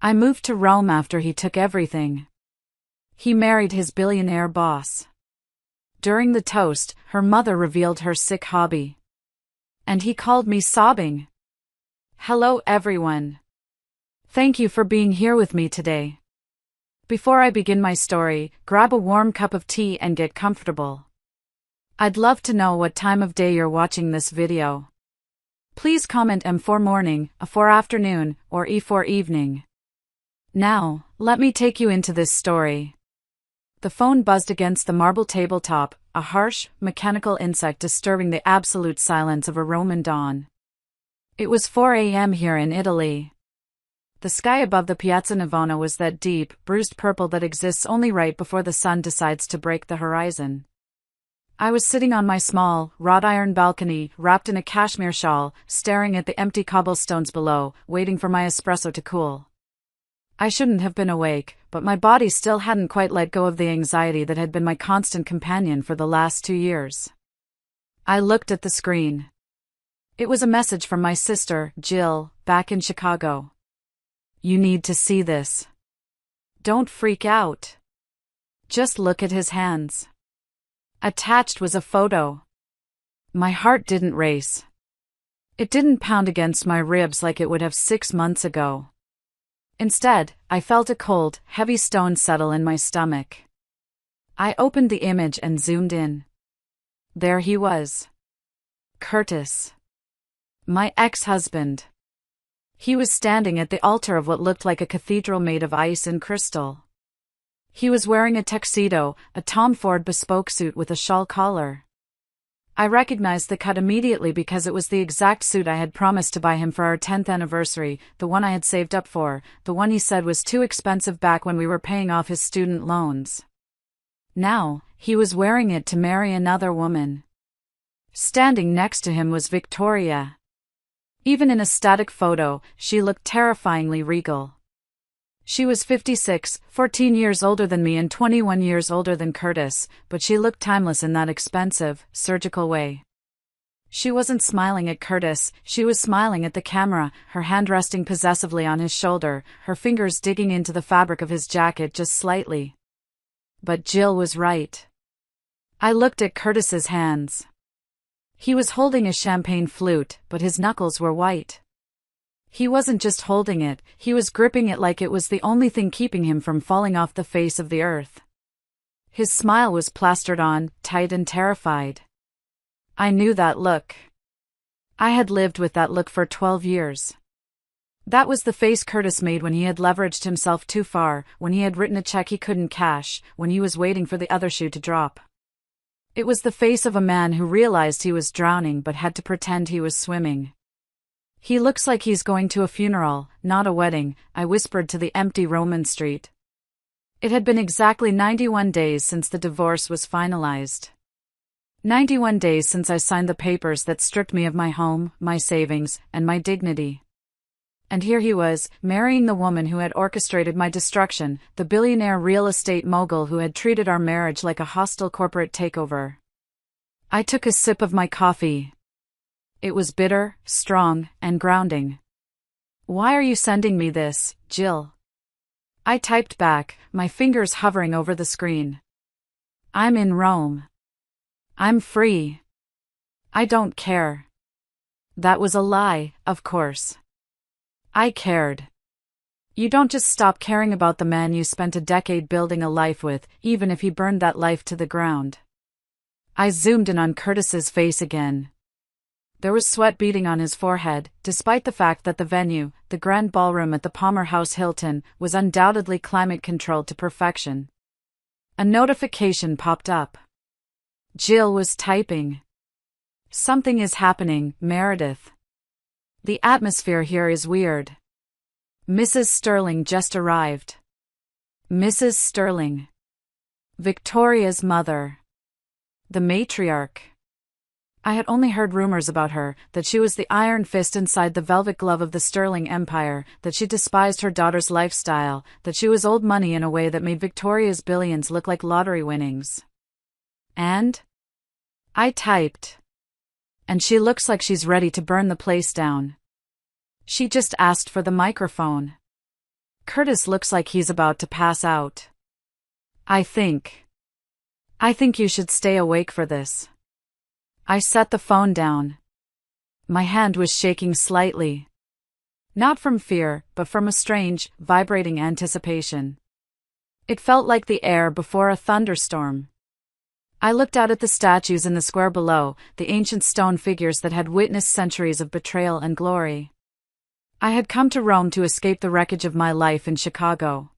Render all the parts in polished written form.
I moved to Rome after he took everything. He married his billionaire boss. During the toast, her mother revealed her sick hobby. And he called me sobbing. Hello everyone. Thank you for being here with me today. Before I begin my story, grab a warm cup of tea and get comfortable. I'd love to know what time of day you're watching this video. Please comment M for morning, A for afternoon, or E for evening. Now, let me take you into this story. The phone buzzed against the marble tabletop, a harsh, mechanical insect disturbing the absolute silence of a Roman dawn. It was 4 a.m. here in Italy. The sky above the Piazza Navona was that deep, bruised purple that exists only right before the sun decides to break the horizon. I was sitting on my small, wrought-iron balcony, wrapped in a cashmere shawl, staring at the empty cobblestones below, waiting for my espresso to cool. I shouldn't have been awake, but my body still hadn't quite let go of the anxiety that had been my constant companion for the last 2 years. I looked at the screen. It was a message from my sister, Jill, back in Chicago. You need to see this. Don't freak out. Just look at his hands. Attached was a photo. My heart didn't race. It didn't pound against my ribs like it would have 6 months ago. Instead, I felt a cold, heavy stone settle in my stomach. I opened the image and zoomed in. There he was. Curtis. My ex-husband. He was standing at the altar of what looked like a cathedral made of ice and crystal. He was wearing a tuxedo, a Tom Ford bespoke suit with a shawl collar. I recognized the cut immediately because it was the exact suit I had promised to buy him for our 10th anniversary, the one I had saved up for, the one he said was too expensive back when we were paying off his student loans. Now, he was wearing it to marry another woman. Standing next to him was Victoria. Even in a static photo, she looked terrifyingly regal. She was 56, 14 years older than me and 21 years older than Curtis, but she looked timeless in that expensive, surgical way. She wasn't smiling at Curtis, she was smiling at the camera, her hand resting possessively on his shoulder, her fingers digging into the fabric of his jacket just slightly. But Jill was right. I looked at Curtis's hands. He was holding a champagne flute, but his knuckles were white. He wasn't just holding it, he was gripping it like it was the only thing keeping him from falling off the face of the earth. His smile was plastered on, tight and terrified. I knew that look. I had lived with that look for 12 years. That was the face Curtis made when he had leveraged himself too far, when he had written a check he couldn't cash, when he was waiting for the other shoe to drop. It was the face of a man who realized he was drowning but had to pretend he was swimming. He looks like he's going to a funeral, not a wedding, I whispered to the empty Roman street. It had been exactly 91 days since the divorce was finalized. 91 days since I signed the papers that stripped me of my home, my savings, and my dignity. And here he was, marrying the woman who had orchestrated my destruction, the billionaire real estate mogul who had treated our marriage like a hostile corporate takeover. I took a sip of my coffee. It was bitter, strong, and grounding. Why are you sending me this, Jill? I typed back, my fingers hovering over the screen. I'm in Rome. I'm free. I don't care. That was a lie, of course. I cared. You don't just stop caring about the man you spent a decade building a life with, even if he burned that life to the ground. I zoomed in on Curtis's face again. There was sweat beading on his forehead, despite the fact that the venue, the Grand Ballroom at the Palmer House Hilton, was undoubtedly climate-controlled to perfection. A notification popped up. Jill was typing. Something is happening, Meredith. The atmosphere here is weird. Mrs. Sterling just arrived. Mrs. Sterling. Victoria's mother. The matriarch. I had only heard rumors about her, that she was the iron fist inside the velvet glove of the Sterling Empire, that she despised her daughter's lifestyle, that she was old money in a way that made Victoria's billions look like lottery winnings. And? I typed. And she looks like she's ready to burn the place down. She just asked for the microphone. Curtis looks like he's about to pass out. I think you should stay awake for this. I set the phone down. My hand was shaking slightly. Not from fear, but from a strange, vibrating anticipation. It felt like the air before a thunderstorm. I looked out at the statues in the square below, the ancient stone figures that had witnessed centuries of betrayal and glory. I had come to Rome to escape the wreckage of my life in Chicago.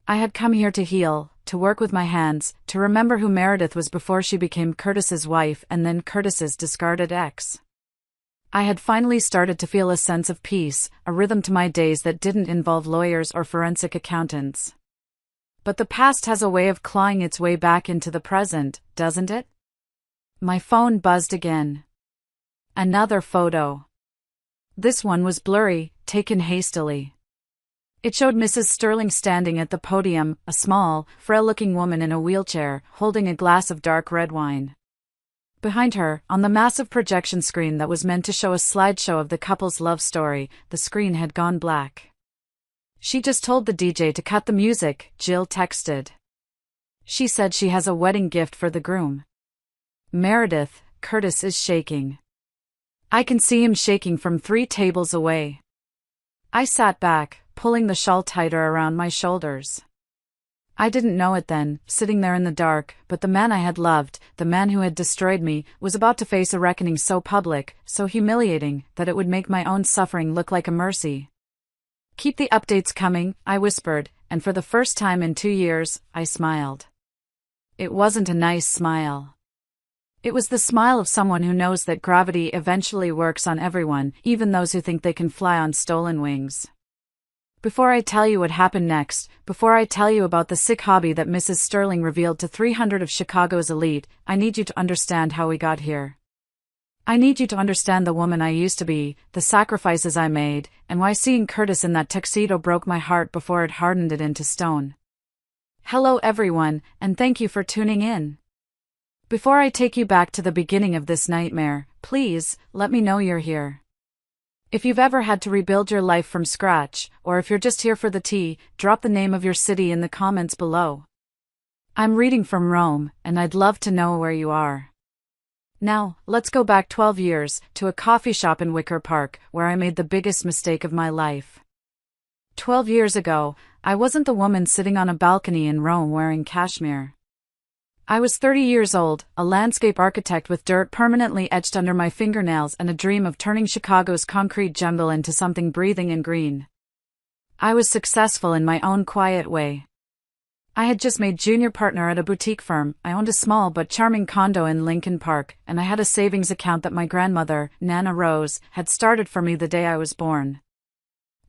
I had come here to heal, to work with my hands, to remember who Meredith was before she became Curtis's wife and then Curtis's discarded ex. I had finally started to feel a sense of peace, a rhythm to my days that didn't involve lawyers or forensic accountants. But the past has a way of clawing its way back into the present, doesn't it? My phone buzzed again. Another photo. This one was blurry, taken hastily. It showed Mrs. Sterling standing at the podium, a small, frail-looking woman in a wheelchair, holding a glass of dark red wine. Behind her, on the massive projection screen that was meant to show a slideshow of the couple's love story, the screen had gone black. She just told the DJ to cut the music, Jill texted. She said she has a wedding gift for the groom. Meredith, Curtis is shaking. I can see him shaking from 3 tables away. I sat back, pulling the shawl tighter around my shoulders. I didn't know it then, sitting there in the dark, but the man I had loved, the man who had destroyed me, was about to face a reckoning so public, so humiliating, that it would make my own suffering look like a mercy. Keep the updates coming, I whispered, and for the first time in 2 years, I smiled. It wasn't a nice smile. It was the smile of someone who knows that gravity eventually works on everyone, even those who think they can fly on stolen wings. Before I tell you what happened next, before I tell you about the sick hobby that Mrs. Sterling revealed to 300 of Chicago's elite, I need you to understand how we got here. I need you to understand the woman I used to be, the sacrifices I made, and why seeing Curtis in that tuxedo broke my heart before it hardened it into stone. Hello everyone, and thank you for tuning in. Before I take you back to the beginning of this nightmare, please, let me know you're here. If you've ever had to rebuild your life from scratch, or if you're just here for the tea, drop the name of your city in the comments below. I'm reading from Rome, and I'd love to know where you are. Now, let's go back 12 years, to a coffee shop in Wicker Park, where I made the biggest mistake of my life. 12 years ago, I wasn't the woman sitting on a balcony in Rome wearing cashmere. I was 30 years old, a landscape architect with dirt permanently etched under my fingernails and a dream of turning Chicago's concrete jungle into something breathing and green. I was successful in my own quiet way. I had just made junior partner at a boutique firm, I owned a small but charming condo in Lincoln Park, and I had a savings account that my grandmother, Nana Rose, had started for me the day I was born.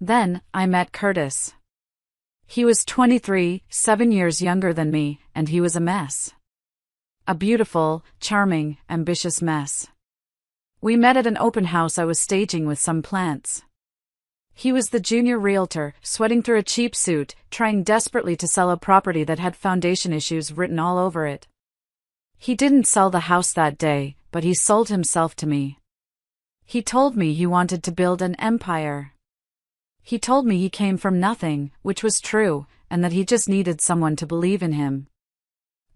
Then, I met Curtis. He was 23, 7 years younger than me, and he was a mess. A beautiful, charming, ambitious mess. We met at an open house I was staging with some plants. He was the junior realtor, sweating through a cheap suit, trying desperately to sell a property that had foundation issues written all over it. He didn't sell the house that day, but he sold himself to me. He told me he wanted to build an empire. He told me he came from nothing, which was true, and that he just needed someone to believe in him.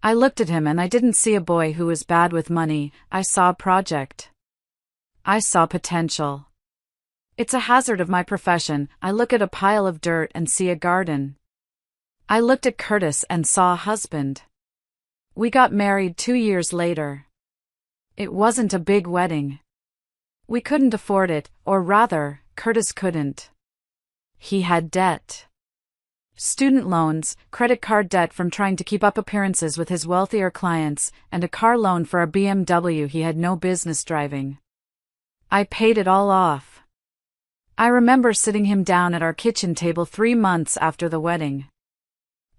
I looked at him and I didn't see a boy who was bad with money, I saw a project. I saw potential. It's a hazard of my profession, I look at a pile of dirt and see a garden. I looked at Curtis and saw a husband. We got married 2 years later. It wasn't a big wedding. We couldn't afford it, or rather, Curtis couldn't. He had debt. Student loans, credit card debt from trying to keep up appearances with his wealthier clients, and a car loan for a BMW he had no business driving. I paid it all off. I remember sitting him down at our kitchen table 3 months after the wedding.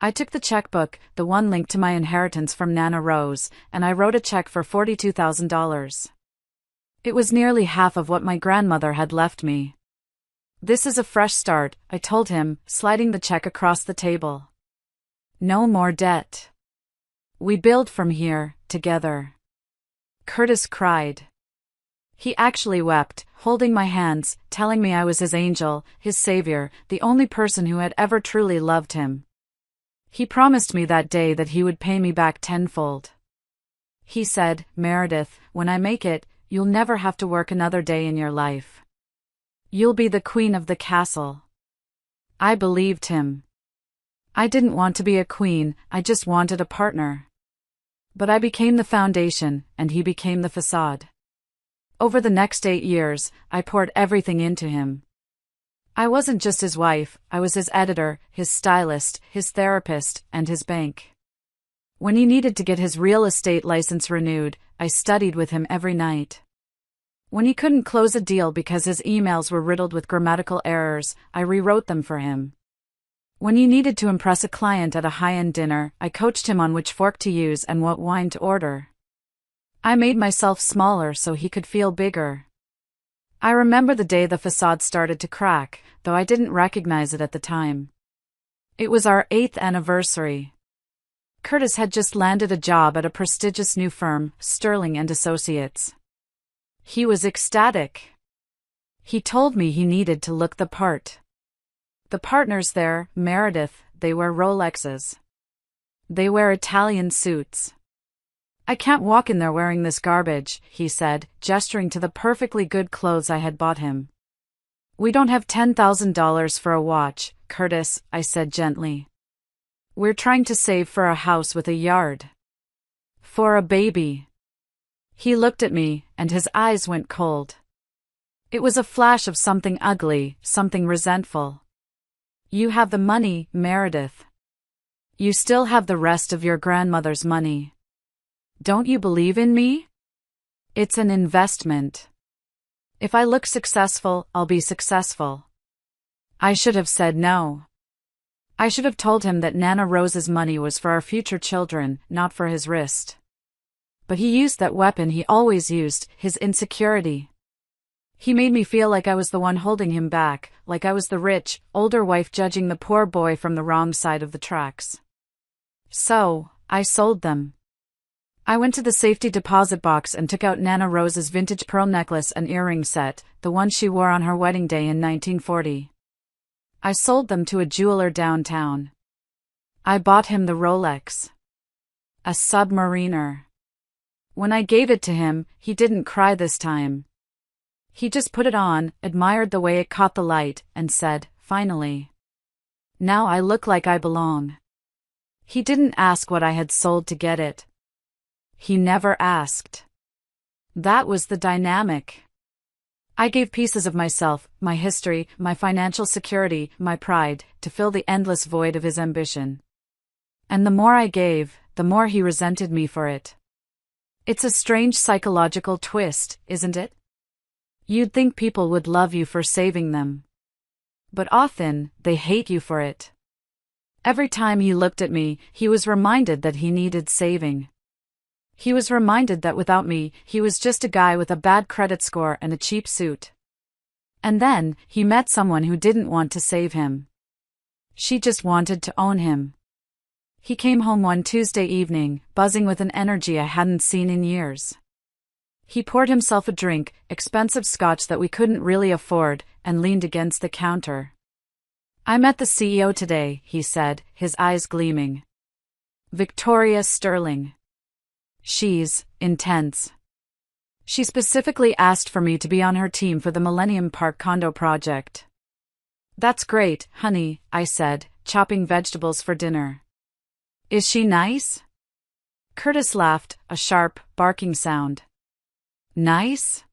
I took the checkbook, the one linked to my inheritance from Nana Rose, and I wrote a check for $42,000. It was nearly half of what my grandmother had left me. This is a fresh start, I told him, sliding the check across the table. No more debt. We build from here, together. Curtis cried. He actually wept, holding my hands, telling me I was his angel, his savior, the only person who had ever truly loved him. He promised me that day that he would pay me back tenfold. He said, "Meredith, when I make it, you'll never have to work another day in your life. You'll be the queen of the castle." I believed him. I didn't want to be a queen, I just wanted a partner. But I became the foundation, and he became the facade. Over the next 8 years, I poured everything into him. I wasn't just his wife, I was his editor, his stylist, his therapist, and his bank. When he needed to get his real estate license renewed, I studied with him every night. When he couldn't close a deal because his emails were riddled with grammatical errors, I rewrote them for him. When he needed to impress a client at a high-end dinner, I coached him on which fork to use and what wine to order. I made myself smaller so he could feel bigger. I remember the day the facade started to crack, though I didn't recognize it at the time. It was our 8th anniversary. Curtis had just landed a job at a prestigious new firm, Sterling and Associates. He was ecstatic. He told me he needed to look the part. The partners there, Meredith, they wear Rolexes. They wear Italian suits. "I can't walk in there wearing this garbage," he said, gesturing to the perfectly good clothes I had bought him. "We don't have $10,000 for a watch, Curtis," I said gently. "We're trying to save for a house with a yard. For a baby." He looked at me, and his eyes went cold. It was a flash of something ugly, something resentful. "You have the money, Meredith. You still have the rest of your grandmother's money. Don't you believe in me? It's an investment. If I look successful, I'll be successful." I should have said no. I should have told him that Nana Rose's money was for our future children, not for his wrist. But he used that weapon he always used, his insecurity. He made me feel like I was the one holding him back, like I was the rich, older wife judging the poor boy from the wrong side of the tracks. So, I sold them. I went to the safety deposit box and took out Nana Rose's vintage pearl necklace and earring set, the one she wore on her wedding day in 1940. I sold them to a jeweler downtown. I bought him the Rolex. A Submariner. When I gave it to him, he didn't cry this time. He just put it on, admired the way it caught the light, and said, "Finally. Now I look like I belong." He didn't ask what I had sold to get it. He never asked. That was the dynamic. I gave pieces of myself, my history, my financial security, my pride, to fill the endless void of his ambition. And the more I gave, the more he resented me for it. It's a strange psychological twist, isn't it? You'd think people would love you for saving them. But often, they hate you for it. Every time he looked at me, he was reminded that he needed saving. He was reminded that without me, he was just a guy with a bad credit score and a cheap suit. And then, he met someone who didn't want to save him. She just wanted to own him. He came home one Tuesday evening, buzzing with an energy I hadn't seen in years. He poured himself a drink, expensive scotch that we couldn't really afford, and leaned against the counter. "I met the CEO today," he said, his eyes gleaming. "Victoria Sterling. She's intense. She specifically asked for me to be on her team for the Millennium Park condo project." "That's great, honey," I said, chopping vegetables for dinner. "Is she nice?" Curtis laughed, a sharp, barking sound. "Nice?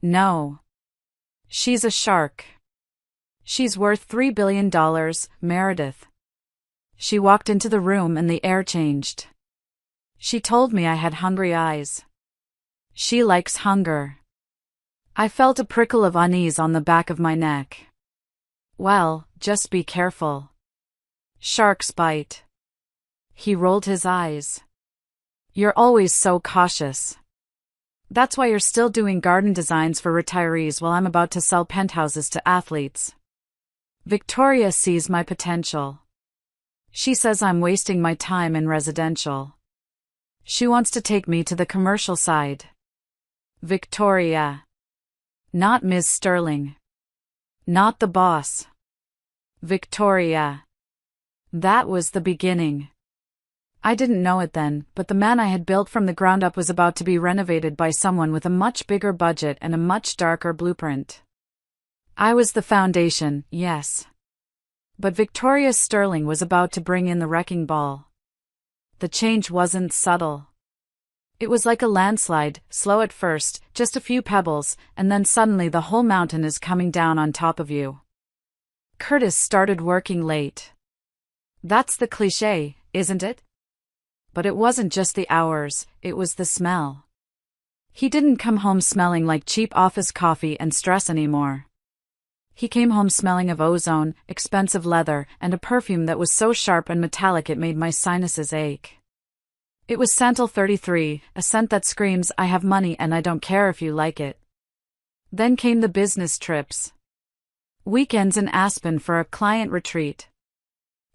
No. She's a shark. She's worth $3 billion, Meredith." She walked into the room and the air changed. She told me I had hungry eyes. She likes hunger. I felt a prickle of unease on the back of my neck. "Well, just be careful. Sharks bite." He rolled his eyes. "You're always so cautious. That's why you're still doing garden designs for retirees while I'm about to sell penthouses to athletes." Victoria sees my potential. She says I'm wasting my time in residential. She wants to take me to the commercial side. Victoria. Not Ms. Sterling. Not the boss. Victoria. That was the beginning. I didn't know it then, but the man I had built from the ground up was about to be renovated by someone with a much bigger budget and a much darker blueprint. I was the foundation, yes. But Victoria Sterling was about to bring in the wrecking ball. The change wasn't subtle. It was like a landslide, slow at first, just a few pebbles, and then suddenly the whole mountain is coming down on top of you. Curtis started working late. That's the cliché, isn't it? But it wasn't just the hours, it was the smell. He didn't come home smelling like cheap office coffee and stress anymore. He came home smelling of ozone, expensive leather, and a perfume that was so sharp and metallic it made my sinuses ache. It was Santal 33, a scent that screams, I have money and I don't care if you like it. Then came the business trips. Weekends in Aspen for a client retreat.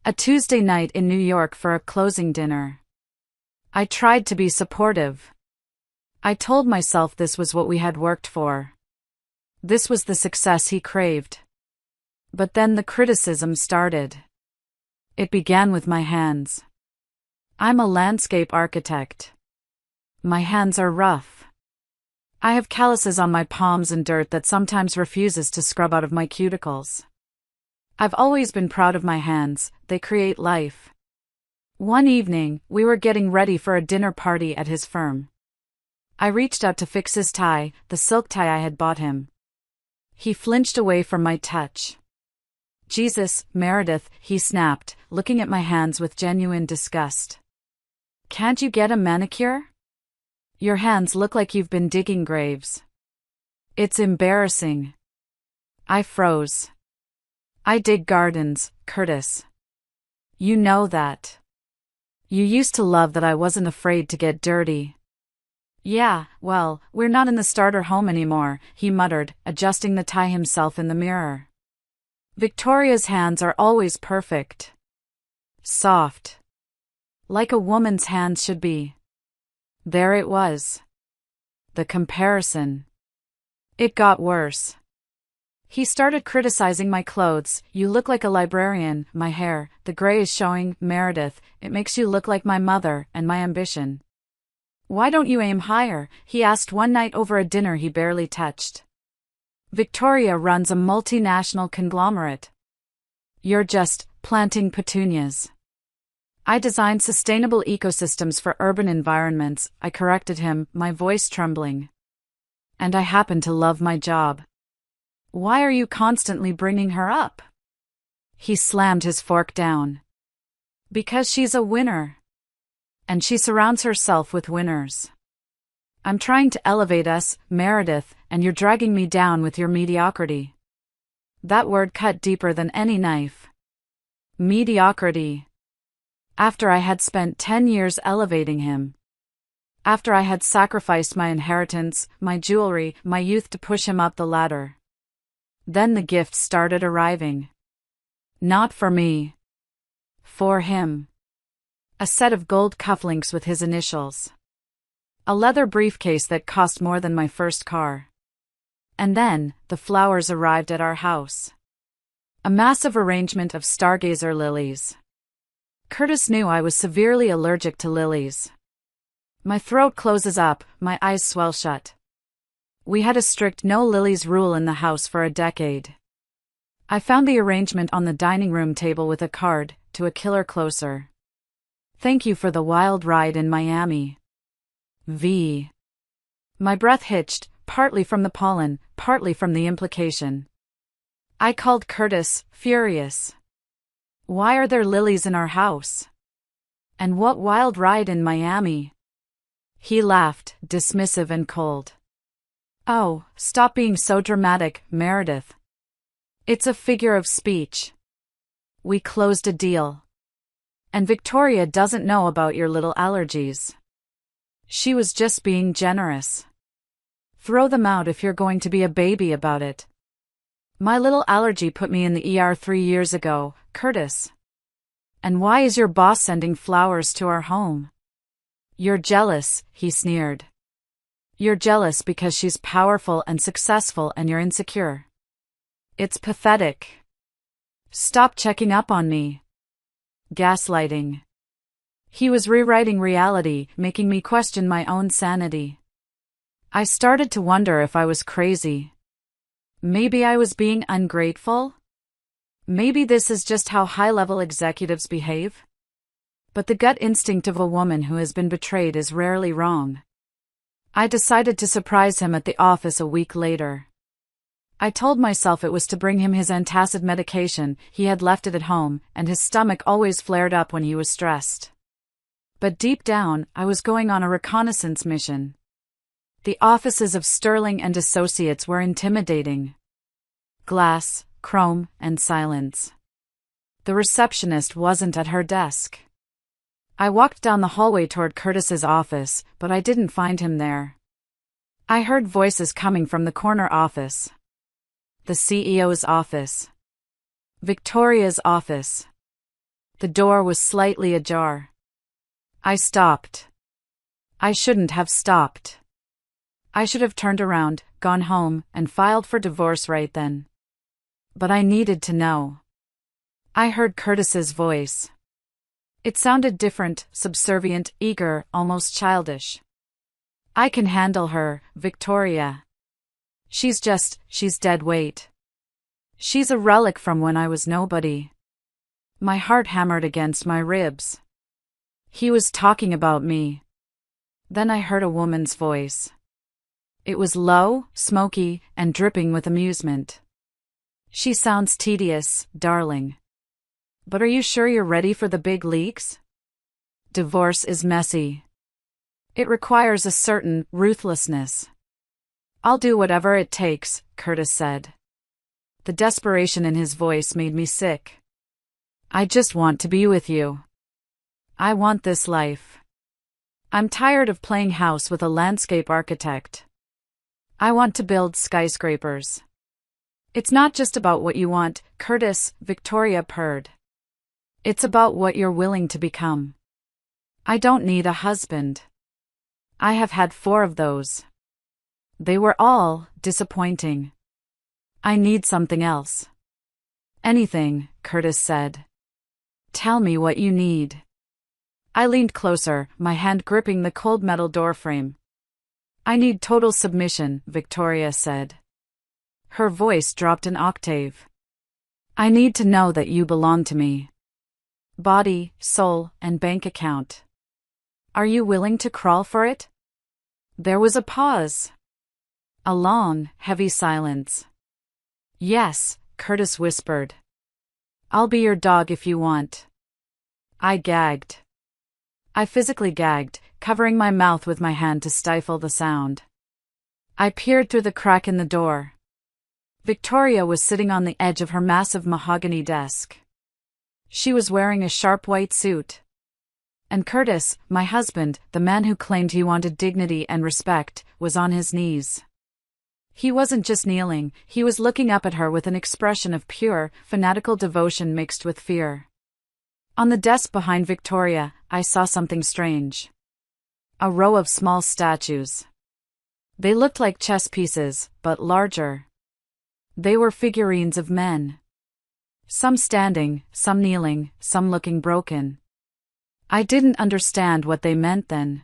A Tuesday night in New York for a closing dinner. I tried to be supportive. I told myself this was what we had worked for. This was the success he craved. But then the criticism started. It began with my hands. I'm a landscape architect. My hands are rough. I have calluses on my palms and dirt that sometimes refuses to scrub out of my cuticles. I've always been proud of my hands, they create life. One evening, we were getting ready for a dinner party at his firm. I reached out to fix his tie, the silk tie I had bought him. He flinched away from my touch. Jesus, Meredith, he snapped, looking at my hands with genuine disgust. Can't you get a manicure? Your hands look like you've been digging graves. It's embarrassing. I froze. I dig gardens, Curtis. You know that. You used to love that I wasn't afraid to get dirty. Yeah, well, we're not in the starter home anymore, he muttered, adjusting the tie himself in the mirror. Victoria's hands are always perfect. Soft. Like a woman's hands should be. There it was. The comparison. It got worse. He started criticizing my clothes. You look like a librarian, my hair, the gray is showing, Meredith, it makes you look like my mother, and my ambition. Why don't you aim higher? He asked one night over a dinner he barely touched. Victoria runs a multinational conglomerate. You're just planting petunias. I designed sustainable ecosystems for urban environments, I corrected him, my voice trembling. And I happen to love my job. Why are you constantly bringing her up? He slammed his fork down. Because she's a winner. And she surrounds herself with winners. I'm trying to elevate us, Meredith, and you're dragging me down with your mediocrity. That word cut deeper than any knife. Mediocrity. After I had spent 10 years elevating him. After I had sacrificed my inheritance, my jewelry, my youth to push him up the ladder. Then the gifts started arriving. Not for me. For him. A set of gold cufflinks with his initials. A leather briefcase that cost more than my first car. And then, the flowers arrived at our house. A massive arrangement of stargazer lilies. Curtis knew I was severely allergic to lilies. My throat closes up, my eyes swell shut. We had a strict no lilies rule in the house for a decade. I found the arrangement on the dining room table with a card, to a killer closer. Thank you for the wild ride in Miami. V. My breath hitched, partly from the pollen, partly from the implication. I called Curtis, furious. Why are there lilies in our house? And what wild ride in Miami? He laughed, dismissive and cold. Oh, stop being so dramatic, Meredith. It's a figure of speech. We closed a deal. And Victoria doesn't know about your little allergies. She was just being generous. Throw them out if you're going to be a baby about it. My little allergy put me in the ER 3 years ago, Curtis. And why is your boss sending flowers to our home? You're jealous, he sneered. You're jealous because she's powerful and successful and you're insecure. It's pathetic. Stop checking up on me. Gaslighting. He was rewriting reality, making me question my own sanity. I started to wonder if I was crazy. Maybe I was being ungrateful? Maybe this is just how high-level executives behave? But the gut instinct of a woman who has been betrayed is rarely wrong. I decided to surprise him at the office a week later. I told myself it was to bring him his antacid medication. He had left it at home, and his stomach always flared up when he was stressed. But deep down, I was going on a reconnaissance mission. The offices of Sterling and Associates were intimidating. Glass, chrome, and silence. The receptionist wasn't at her desk. I walked down the hallway toward Curtis's office, but I didn't find him there. I heard voices coming from the corner office. The CEO's office. Victoria's office. The door was slightly ajar. I stopped. I shouldn't have stopped. I should have turned around, gone home, and filed for divorce right then. But I needed to know. I heard Curtis's voice. It sounded different, subservient, eager, almost childish. I can handle her, Victoria. She's dead weight. She's a relic from when I was nobody. My heart hammered against my ribs. He was talking about me. Then I heard a woman's voice. It was low, smoky, and dripping with amusement. She sounds tedious, darling. But are you sure you're ready for the big leaks? Divorce is messy. It requires a certain ruthlessness. I'll do whatever it takes, Curtis said. The desperation in his voice made me sick. I just want to be with you. I want this life. I'm tired of playing house with a landscape architect. I want to build skyscrapers. It's not just about what you want, Curtis, Victoria purred. It's about what you're willing to become. I don't need a husband. I have had 4 of those. They were all disappointing. I need something else. Anything, Curtis said. Tell me what you need. I leaned closer, my hand gripping the cold metal doorframe. I need total submission, Victoria said. Her voice dropped an octave. I need to know that you belong to me. Body, soul, and bank account. Are you willing to crawl for it? There was a pause. A long, heavy silence. Yes, Curtis whispered. I'll be your dog if you want. I gagged. I physically gagged, covering my mouth with my hand to stifle the sound. I peered through the crack in the door. Victoria was sitting on the edge of her massive mahogany desk. She was wearing a sharp white suit. And Curtis, my husband, the man who claimed he wanted dignity and respect, was on his knees. He wasn't just kneeling, he was looking up at her with an expression of pure, fanatical devotion mixed with fear. On the desk behind Victoria, I saw something strange. A row of small statues. They looked like chess pieces, but larger. They were figurines of men. Some standing, some kneeling, some looking broken. I didn't understand what they meant then.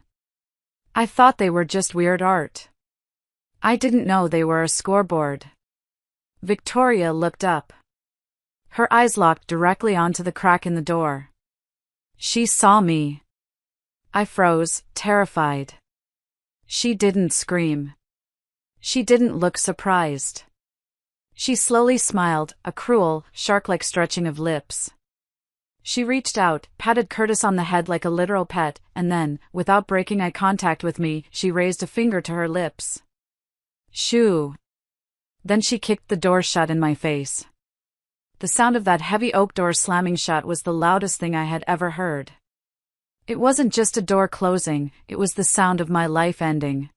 I thought they were just weird art. I didn't know they were a scoreboard. Victoria looked up. Her eyes locked directly onto the crack in the door. She saw me. I froze, terrified. She didn't scream. She didn't look surprised. She slowly smiled, a cruel, shark-like stretching of lips. She reached out, patted Curtis on the head like a literal pet, and then, without breaking eye contact with me, she raised a finger to her lips. Shoo. Then she kicked the door shut in my face. The sound of that heavy oak door slamming shut was the loudest thing I had ever heard. It wasn't just a door closing, it was the sound of my life ending.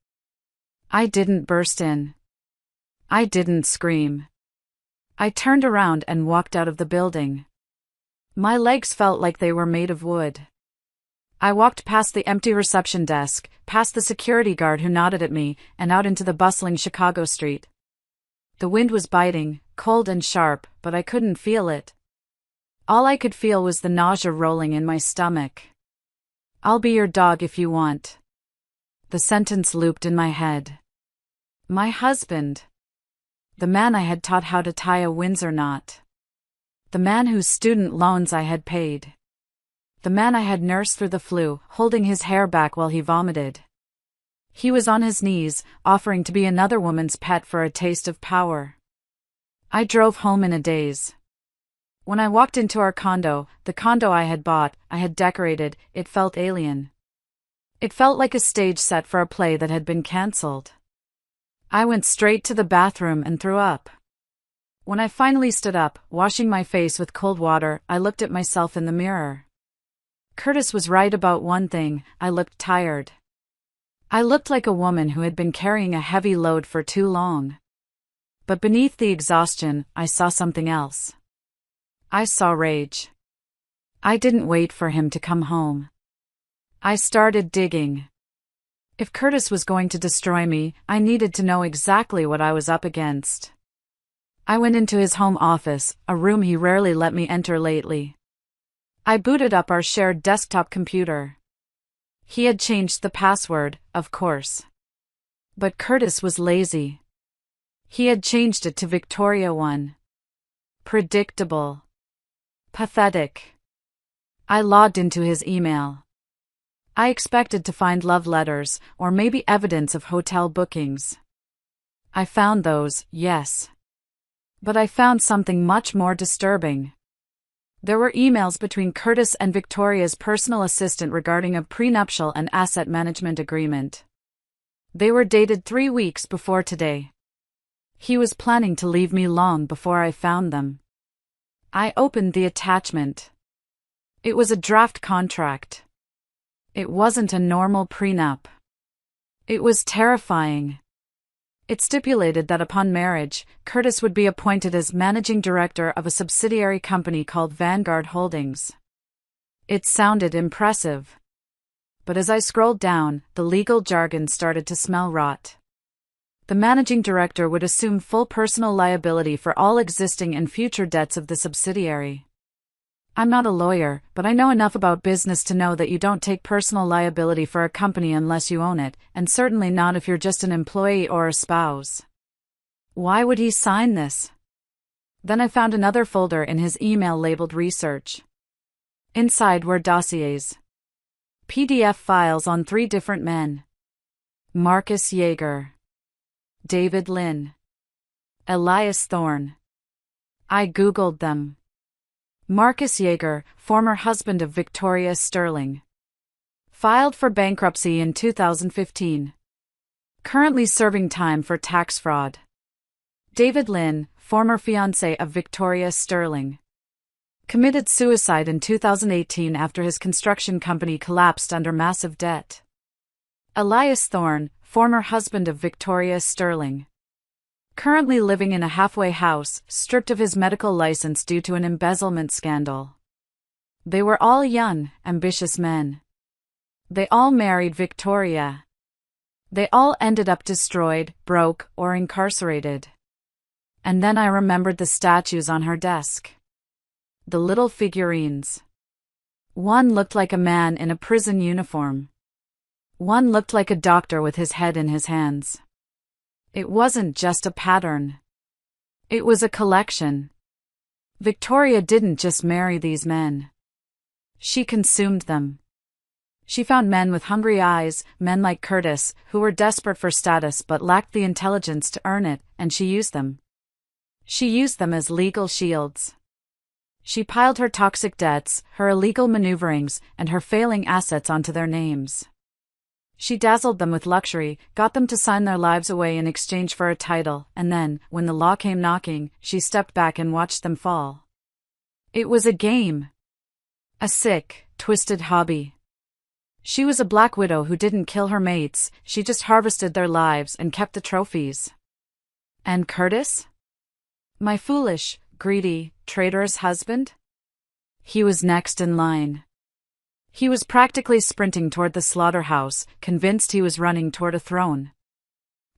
I didn't burst in. I didn't scream. I turned around and walked out of the building. My legs felt like they were made of wood. I walked past the empty reception desk, past the security guard who nodded at me, and out into the bustling Chicago street. The wind was biting, cold and sharp, but I couldn't feel it. All I could feel was the nausea rolling in my stomach. "I'll be your dog if you want." The sentence looped in my head. My husband. The man I had taught how to tie a Windsor knot. The man whose student loans I had paid. The man I had nursed through the flu, holding his hair back while he vomited. He was on his knees, offering to be another woman's pet for a taste of power. I drove home in a daze. When I walked into our condo, the condo I had bought, I had decorated, it felt alien. It felt like a stage set for a play that had been cancelled. I went straight to the bathroom and threw up. When I finally stood up, washing my face with cold water, I looked at myself in the mirror. Curtis was right about one thing, I looked tired. I looked like a woman who had been carrying a heavy load for too long. But beneath the exhaustion, I saw something else. I saw rage. I didn't wait for him to come home. I started digging. If Curtis was going to destroy me, I needed to know exactly what I was up against. I went into his home office, a room he rarely let me enter lately. I booted up our shared desktop computer. He had changed the password, of course. But Curtis was lazy. He had changed it to Victoria 1. Predictable. Pathetic. I logged into his email. I expected to find love letters, or maybe evidence of hotel bookings. I found those, yes. But I found something much more disturbing. There were emails between Curtis and Victoria's personal assistant regarding a prenuptial and asset management agreement. They were dated 3 weeks before today. He was planning to leave me long before I found them. I opened the attachment. It was a draft contract. It wasn't a normal prenup. It was terrifying. It stipulated that upon marriage, Curtis would be appointed as managing director of a subsidiary company called Vanguard Holdings. It sounded impressive. But as I scrolled down, the legal jargon started to smell rot. The managing director would assume full personal liability for all existing and future debts of the subsidiary. I'm not a lawyer, but I know enough about business to know that you don't take personal liability for a company unless you own it, and certainly not if you're just an employee or a spouse. Why would he sign this? Then I found another folder in his email labeled Research. Inside were dossiers. PDF files on 3 different men. Marcus Yeager. David Lynn. Elias Thorne. I Googled them. Marcus Yeager, former husband of Victoria Sterling. Filed for bankruptcy in 2015. Currently serving time for tax fraud. David Lynn, former fiancé of Victoria Sterling. Committed suicide in 2018 after his construction company collapsed under massive debt. Elias Thorne, former husband of Victoria Sterling. Currently living in a halfway house, stripped of his medical license due to an embezzlement scandal. They were all young, ambitious men. They all married Victoria. They all ended up destroyed, broke, or incarcerated. And then I remembered the statues on her desk. The little figurines. One looked like a man in a prison uniform. One looked like a doctor with his head in his hands. It wasn't just a pattern. It was a collection. Victoria didn't just marry these men. She consumed them. She found men with hungry eyes, men like Curtis, who were desperate for status but lacked the intelligence to earn it, and she used them. She used them as legal shields. She piled her toxic debts, her illegal maneuverings, and her failing assets onto their names. She dazzled them with luxury, got them to sign their lives away in exchange for a title, and then, when the law came knocking, she stepped back and watched them fall. It was a game. A sick, twisted hobby. She was a black widow who didn't kill her mates, she just harvested their lives and kept the trophies. And Curtis? My foolish, greedy, traitorous husband? He was next in line. He was practically sprinting toward the slaughterhouse, convinced he was running toward a throne.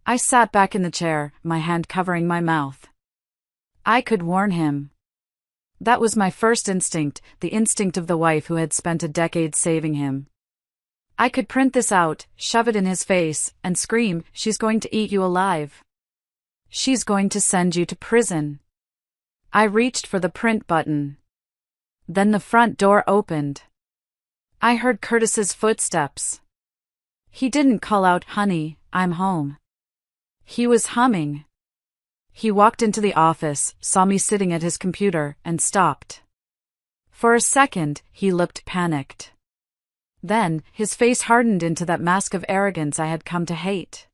I sat back in the chair, my hand covering my mouth. I could warn him. That was my first instinct, the instinct of the wife who had spent a decade saving him. I could print this out, shove it in his face, and scream, "She's going to eat you alive. She's going to send you to prison." I reached for the print button. Then the front door opened. I heard Curtis's footsteps. He didn't call out, "Honey, I'm home." He was humming. He walked into the office, saw me sitting at his computer, and stopped. For a second, he looked panicked. Then, his face hardened into that mask of arrogance I had come to hate.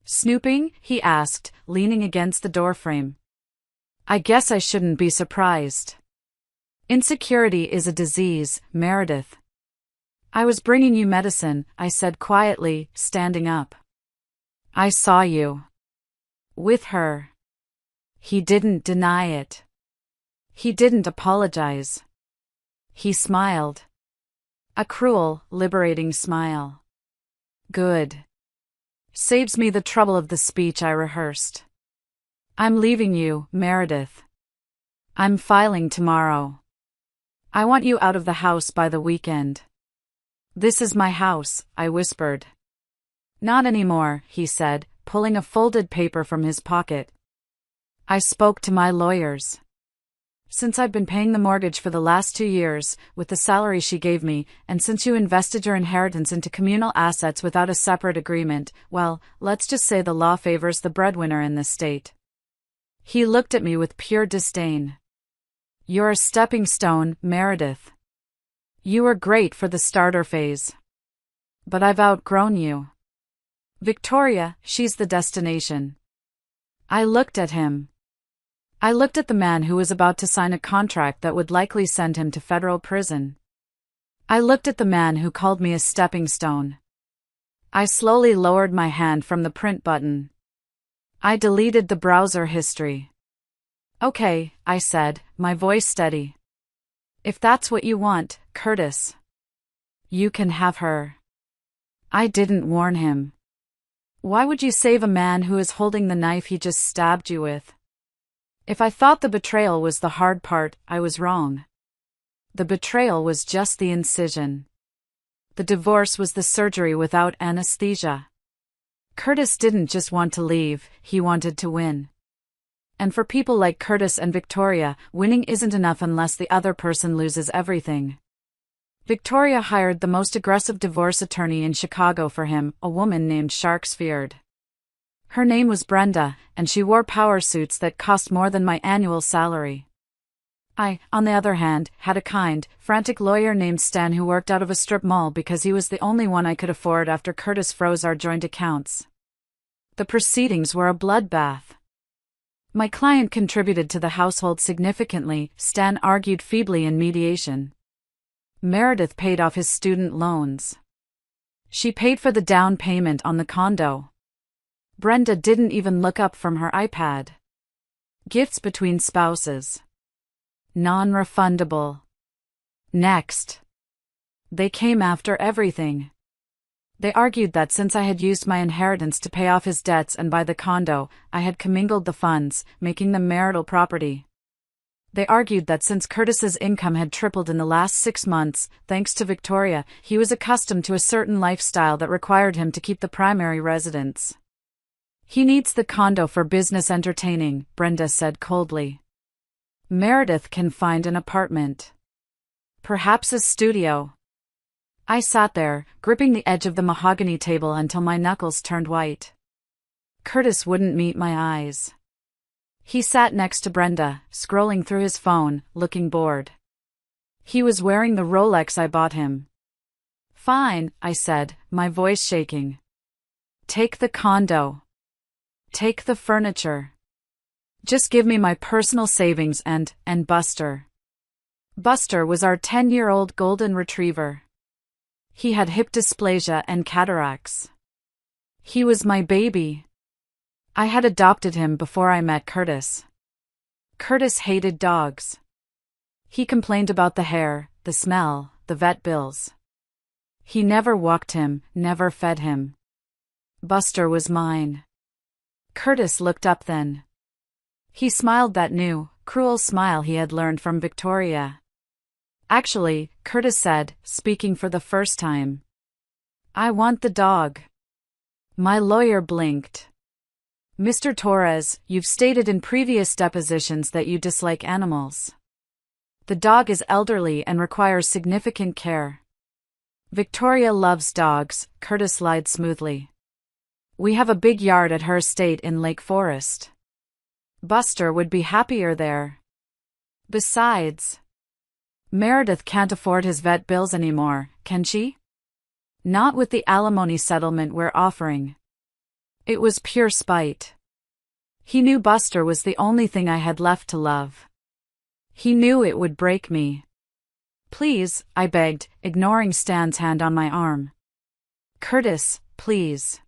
"Snooping?" he asked, leaning against the doorframe. "I guess I shouldn't be surprised. Insecurity is a disease, Meredith." "I was bringing you medicine," I said quietly, standing up. "I saw you with her." He didn't deny it. He didn't apologize. He smiled. A cruel, liberating smile. Good. Saves me the trouble of the speech I rehearsed. "I'm leaving you, Meredith. I'm filing tomorrow. I want you out of the house by the weekend." "This is my house," I whispered. "Not anymore," he said, pulling a folded paper from his pocket. "I spoke to my lawyers. Since I've been paying the mortgage for the last 2 years, with the salary she gave me, and since you invested your inheritance into communal assets without a separate agreement, well, let's just say the law favors the breadwinner in this state." He looked at me with pure disdain. "You're a stepping stone, Meredith. You were great for the starter phase. But I've outgrown you. Victoria, she's the destination." I looked at him. I looked at the man who was about to sign a contract that would likely send him to federal prison. I looked at the man who called me a stepping stone. I slowly lowered my hand from the print button. I deleted the browser history. "Okay," I said, my voice steady. "If that's what you want, Curtis, you can have her." I didn't warn him. Why would you save a man who is holding the knife he just stabbed you with? If I thought the betrayal was the hard part, I was wrong. The betrayal was just the incision. The divorce was the surgery without anesthesia. Curtis didn't just want to leave, he wanted to win. And for people like Curtis and Victoria, winning isn't enough unless the other person loses everything. Victoria hired the most aggressive divorce attorney in Chicago for him, a woman named Sharksfeared. Her name was Brenda, and she wore power suits that cost more than my annual salary. I, on the other hand, had a kind, frantic lawyer named Stan who worked out of a strip mall because he was the only one I could afford after Curtis froze our joint accounts. The proceedings were a bloodbath. My client contributed to the household significantly, Stan argued feebly in mediation. Meredith paid off his student loans. She paid for the down payment on the condo. Brenda didn't even look up from her iPad. Gifts between spouses. Non-refundable. Next. They came after everything. They argued that since I had used my inheritance to pay off his debts and buy the condo, I had commingled the funds, making them marital property. They argued that since Curtis's income had tripled in the last 6 months, thanks to Victoria, he was accustomed to a certain lifestyle that required him to keep the primary residence. "He needs the condo for business entertaining," Brenda said coldly. "Meredith can find an apartment. Perhaps a studio." I sat there, gripping the edge of the mahogany table until my knuckles turned white. Curtis wouldn't meet my eyes. He sat next to Brenda, scrolling through his phone, looking bored. He was wearing the Rolex I bought him. "Fine," I said, my voice shaking. "Take the condo. Take the furniture. Just give me my personal savings and Buster." Buster was our 10-year-old golden retriever. He had hip dysplasia and cataracts. He was my baby. I had adopted him before I met Curtis. Curtis hated dogs. He complained about the hair, the smell, the vet bills. He never walked him, never fed him. Buster was mine. Curtis looked up then. He smiled that new, cruel smile he had learned from Victoria. Actually, Curtis said, speaking for the first time, I want the dog. My lawyer blinked. Mr. Torres, you've stated in previous depositions that you dislike animals. The dog is elderly and requires significant care. Victoria loves dogs, Curtis lied smoothly. We have a big yard at her estate in Lake Forest. Buster would be happier there. Besides, Meredith can't afford his vet bills anymore, can she? Not with the alimony settlement we're offering. It was pure spite. He knew Buster was the only thing I had left to love. He knew it would break me. Please, I begged, ignoring Stan's hand on my arm. Curtis, please.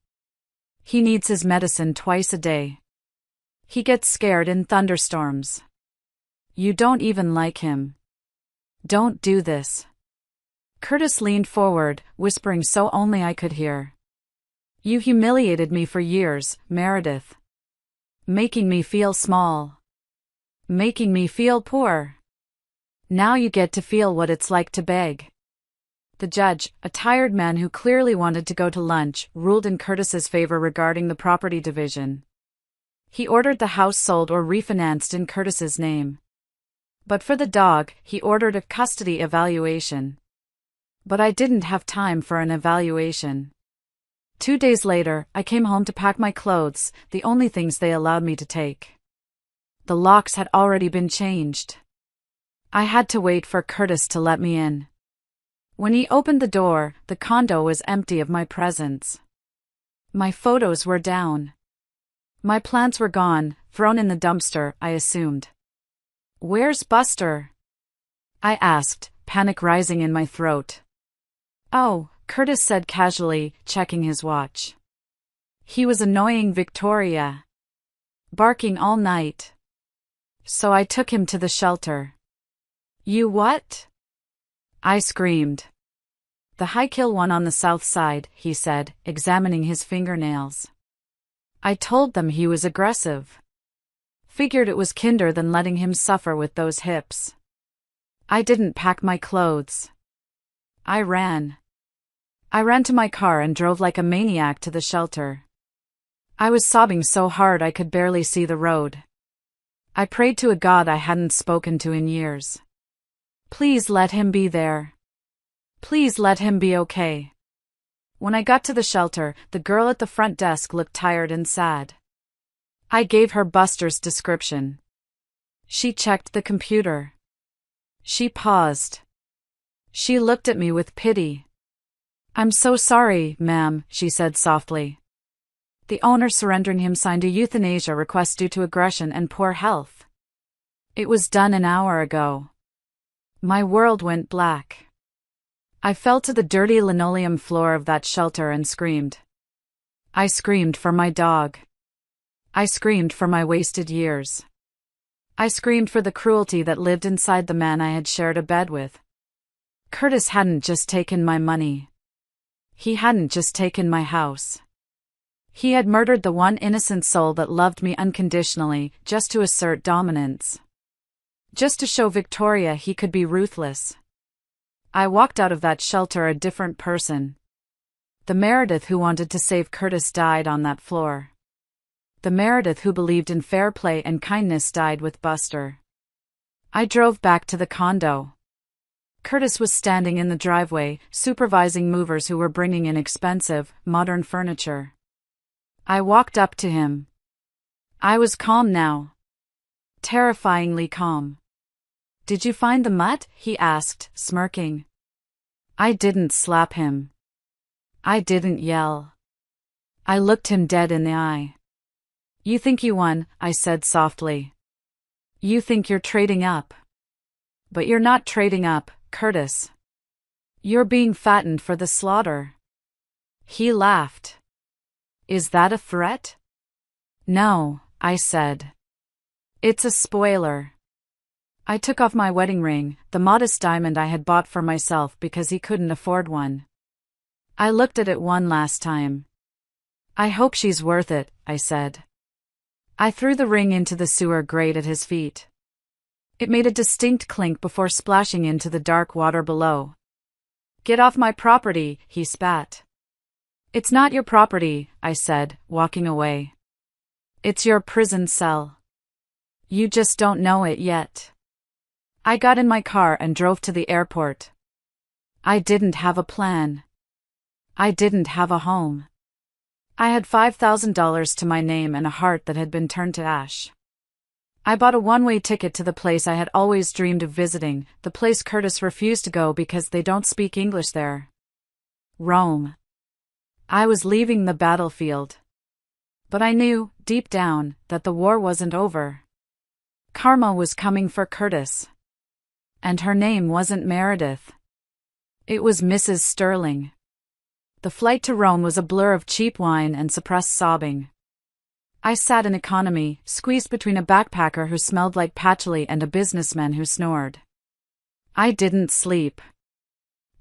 He needs his medicine twice a day. He gets scared in thunderstorms. You don't even like him. Don't do this. Curtis leaned forward, whispering so only I could hear. You humiliated me for years, Meredith. Making me feel small. Making me feel poor. Now you get to feel what it's like to beg. The judge, a tired man who clearly wanted to go to lunch, ruled in Curtis's favor regarding the property division. He ordered the house sold or refinanced in Curtis's name. But for the dog, he ordered a custody evaluation. But I didn't have time for an evaluation. 2 days later, I came home to pack my clothes, the only things they allowed me to take. The locks had already been changed. I had to wait for Curtis to let me in. When he opened the door, the condo was empty of my presence. My photos were down. My plants were gone, thrown in the dumpster, I assumed. Where's Buster? I asked, panic rising in my throat. Oh, Curtis said casually, checking his watch. He was annoying Victoria. Barking all night. So I took him to the shelter. You what? I screamed. The high-kill one on the south side, he said, examining his fingernails. I told them he was aggressive. Figured it was kinder than letting him suffer with those hips. I didn't pack my clothes. I ran. I ran to my car and drove like a maniac to the shelter. I was sobbing so hard I could barely see the road. I prayed to a God I hadn't spoken to in years. Please let him be there. Please let him be okay. When I got to the shelter, the girl at the front desk looked tired and sad. I gave her Buster's description. She checked the computer. She paused. She looked at me with pity. I'm so sorry, ma'am, she said softly. The owner surrendering him signed a euthanasia request due to aggression and poor health. It was done an hour ago. My world went black. I fell to the dirty linoleum floor of that shelter and screamed. I screamed for my dog. I screamed for my wasted years. I screamed for the cruelty that lived inside the man I had shared a bed with. Curtis hadn't just taken my money. He hadn't just taken my house. He had murdered the one innocent soul that loved me unconditionally, just to assert dominance. Just to show Victoria he could be ruthless. I walked out of that shelter a different person. The Meredith who wanted to save Curtis died on that floor. The Meredith who believed in fair play and kindness died with Buster. I drove back to the condo. Curtis was standing in the driveway, supervising movers who were bringing in expensive, modern furniture. I walked up to him. I was calm now. Terrifyingly calm. Did you find the mutt? He asked, smirking. I didn't slap him. I didn't yell. I looked him dead in the eye. You think you won, I said softly. You think you're trading up. But you're not trading up, Curtis. You're being fattened for the slaughter. He laughed. Is that a threat? No, I said. It's a spoiler. I took off my wedding ring, the modest diamond I had bought for myself because he couldn't afford one. I looked at it one last time. I hope she's worth it, I said. I threw the ring into the sewer grate at his feet. It made a distinct clink before splashing into the dark water below. Get off my property, he spat. It's not your property, I said, walking away. It's your prison cell. You just don't know it yet. I got in my car and drove to the airport. I didn't have a plan. I didn't have a home. I had $5,000 to my name and a heart that had been turned to ash. I bought a one-way ticket to the place I had always dreamed of visiting, the place Curtis refused to go because they don't speak English there. Rome. I was leaving the battlefield. But I knew, deep down, that the war wasn't over. Karma was coming for Curtis. And her name wasn't Meredith. It was Mrs. Sterling. The flight to Rome was a blur of cheap wine and suppressed sobbing. I sat in economy, squeezed between a backpacker who smelled like patchouli and a businessman who snored. I didn't sleep.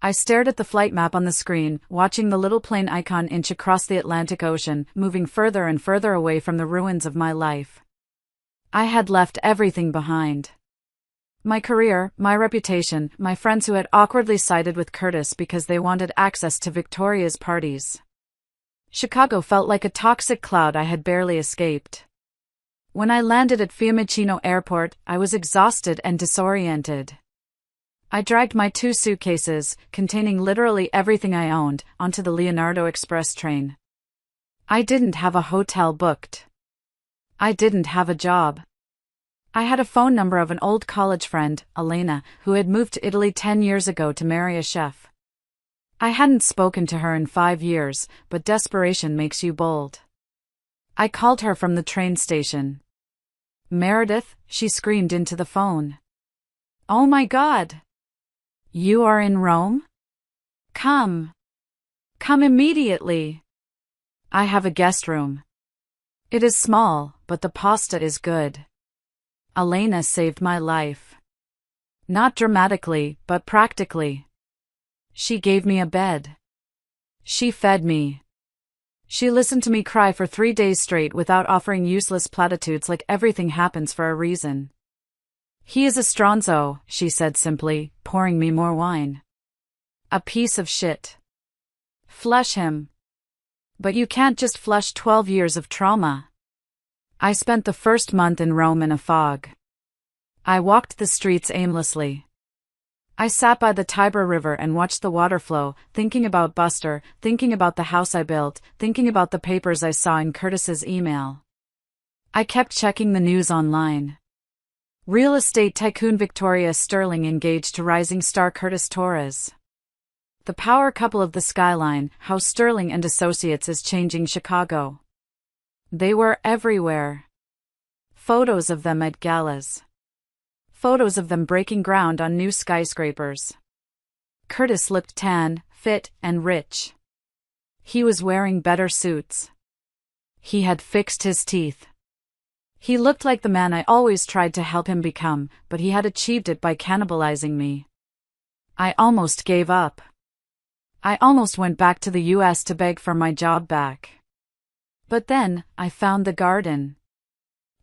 I stared at the flight map on the screen, watching the little plane icon inch across the Atlantic Ocean, moving further and further away from the ruins of my life. I had left everything behind. My career, my reputation, my friends who had awkwardly sided with Curtis because they wanted access to Victoria's parties. Chicago felt like a toxic cloud I had barely escaped. When I landed at Fiumicino Airport, I was exhausted and disoriented. I dragged my 2 suitcases, containing literally everything I owned, onto the Leonardo Express train. I didn't have a hotel booked. I didn't have a job. I had a phone number of an old college friend, Elena, who had moved to Italy 10 years ago to marry a chef. I hadn't spoken to her in 5 years, but desperation makes you bold. I called her from the train station. Meredith, she screamed into the phone. Oh my God! You are in Rome? Come. Come immediately. I have a guest room. It is small, but the pasta is good. Elena saved my life. Not dramatically, but practically. She gave me a bed. She fed me. She listened to me cry for 3 days straight without offering useless platitudes like everything happens for a reason. He is a stronzo, she said simply, pouring me more wine. A piece of shit. Flush him. But you can't just flush 12 years of trauma. I spent the first month in Rome in a fog. I walked the streets aimlessly. I sat by the Tiber River and watched the water flow, thinking about Buster, thinking about the house I built, thinking about the papers I saw in Curtis's email. I kept checking the news online. Real estate tycoon Victoria Sterling engaged to rising star Curtis Torres. The power couple of the skyline, how Sterling and Associates is changing Chicago. They were everywhere. Photos of them at galas. Photos of them breaking ground on new skyscrapers. Curtis looked tan, fit, and rich. He was wearing better suits. He had fixed his teeth. He looked like the man I always tried to help him become, but he had achieved it by cannibalizing me. I almost gave up. I almost went back to the US to beg for my job back. But then, I found the garden.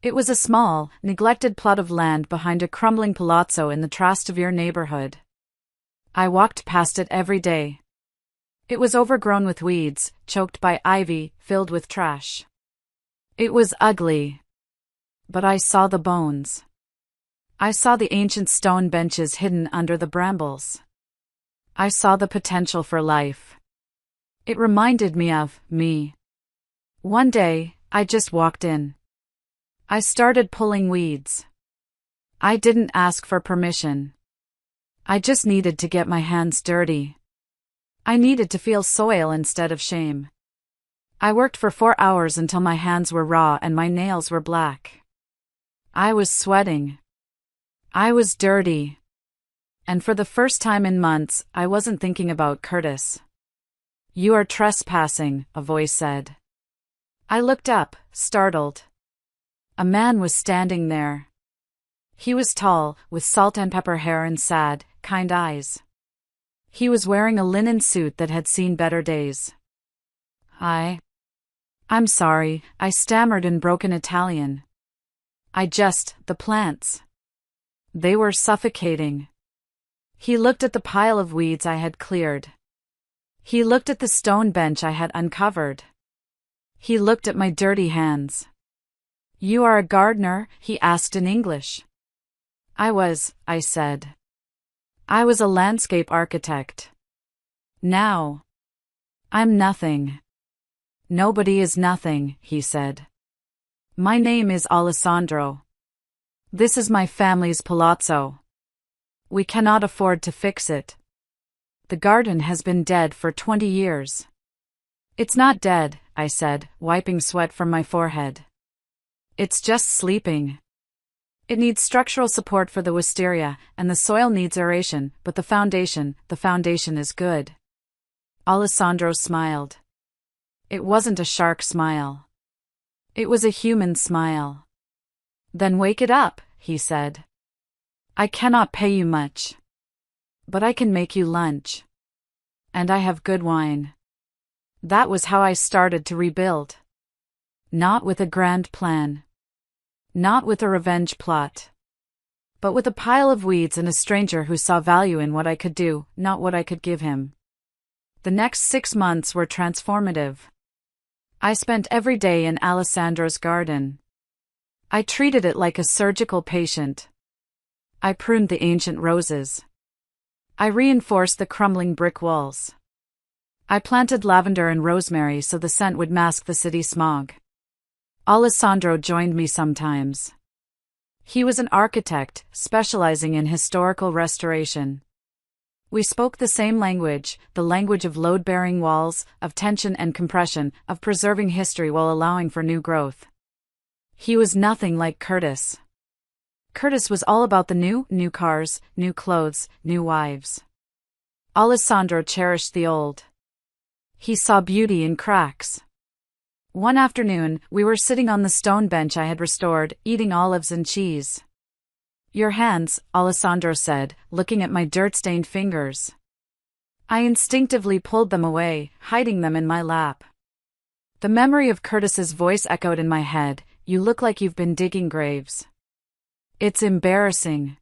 It was a small, neglected plot of land behind a crumbling palazzo in the Trastevere neighborhood. I walked past it every day. It was overgrown with weeds, choked by ivy, filled with trash. It was ugly. But I saw the bones. I saw the ancient stone benches hidden under the brambles. I saw the potential for life. It reminded me of me. One day, I just walked in. I started pulling weeds. I didn't ask for permission. I just needed to get my hands dirty. I needed to feel soil instead of shame. I worked for 4 hours until my hands were raw and my nails were black. I was sweating. I was dirty. And for the first time in months, I wasn't thinking about Curtis. You are trespassing, a voice said. I looked up, startled. A man was standing there. He was tall, with salt and pepper hair and sad, kind eyes. He was wearing a linen suit that had seen better days. I'm sorry, I stammered in broken Italian. The plants. They were suffocating. He looked at the pile of weeds I had cleared. He looked at the stone bench I had uncovered. He looked at my dirty hands. You are a gardener? He asked in English. I said. I was a landscape architect. Now, I'm nothing. Nobody is nothing, he said. My name is Alessandro. This is my family's palazzo. We cannot afford to fix it. The garden has been dead for 20 years. It's not dead, I said, wiping sweat from my forehead. It's just sleeping. It needs structural support for the wisteria, and the soil needs aeration, but the foundation is good. Alessandro smiled. It wasn't a shark smile. It was a human smile. Then wake it up, he said. I cannot pay you much. But I can make you lunch. And I have good wine. That was how I started to rebuild. Not with a grand plan. Not with a revenge plot. But with a pile of weeds and a stranger who saw value in what I could do, not what I could give him. The next 6 months were transformative. I spent every day in Alessandro's garden. I treated it like a surgical patient. I pruned the ancient roses. I reinforced the crumbling brick walls. I planted lavender and rosemary so the scent would mask the city smog. Alessandro joined me sometimes. He was an architect, specializing in historical restoration. We spoke the same language, the language of load-bearing walls, of tension and compression, of preserving history while allowing for new growth. He was nothing like Curtis. Curtis was all about the new cars, new clothes, new wives. Alessandro cherished the old. He saw beauty in cracks. One afternoon, we were sitting on the stone bench I had restored, eating olives and cheese. Your hands, Alessandro said, looking at my dirt-stained fingers. I instinctively pulled them away, hiding them in my lap. The memory of Curtis's voice echoed in my head. You look like you've been digging graves. It's embarrassing.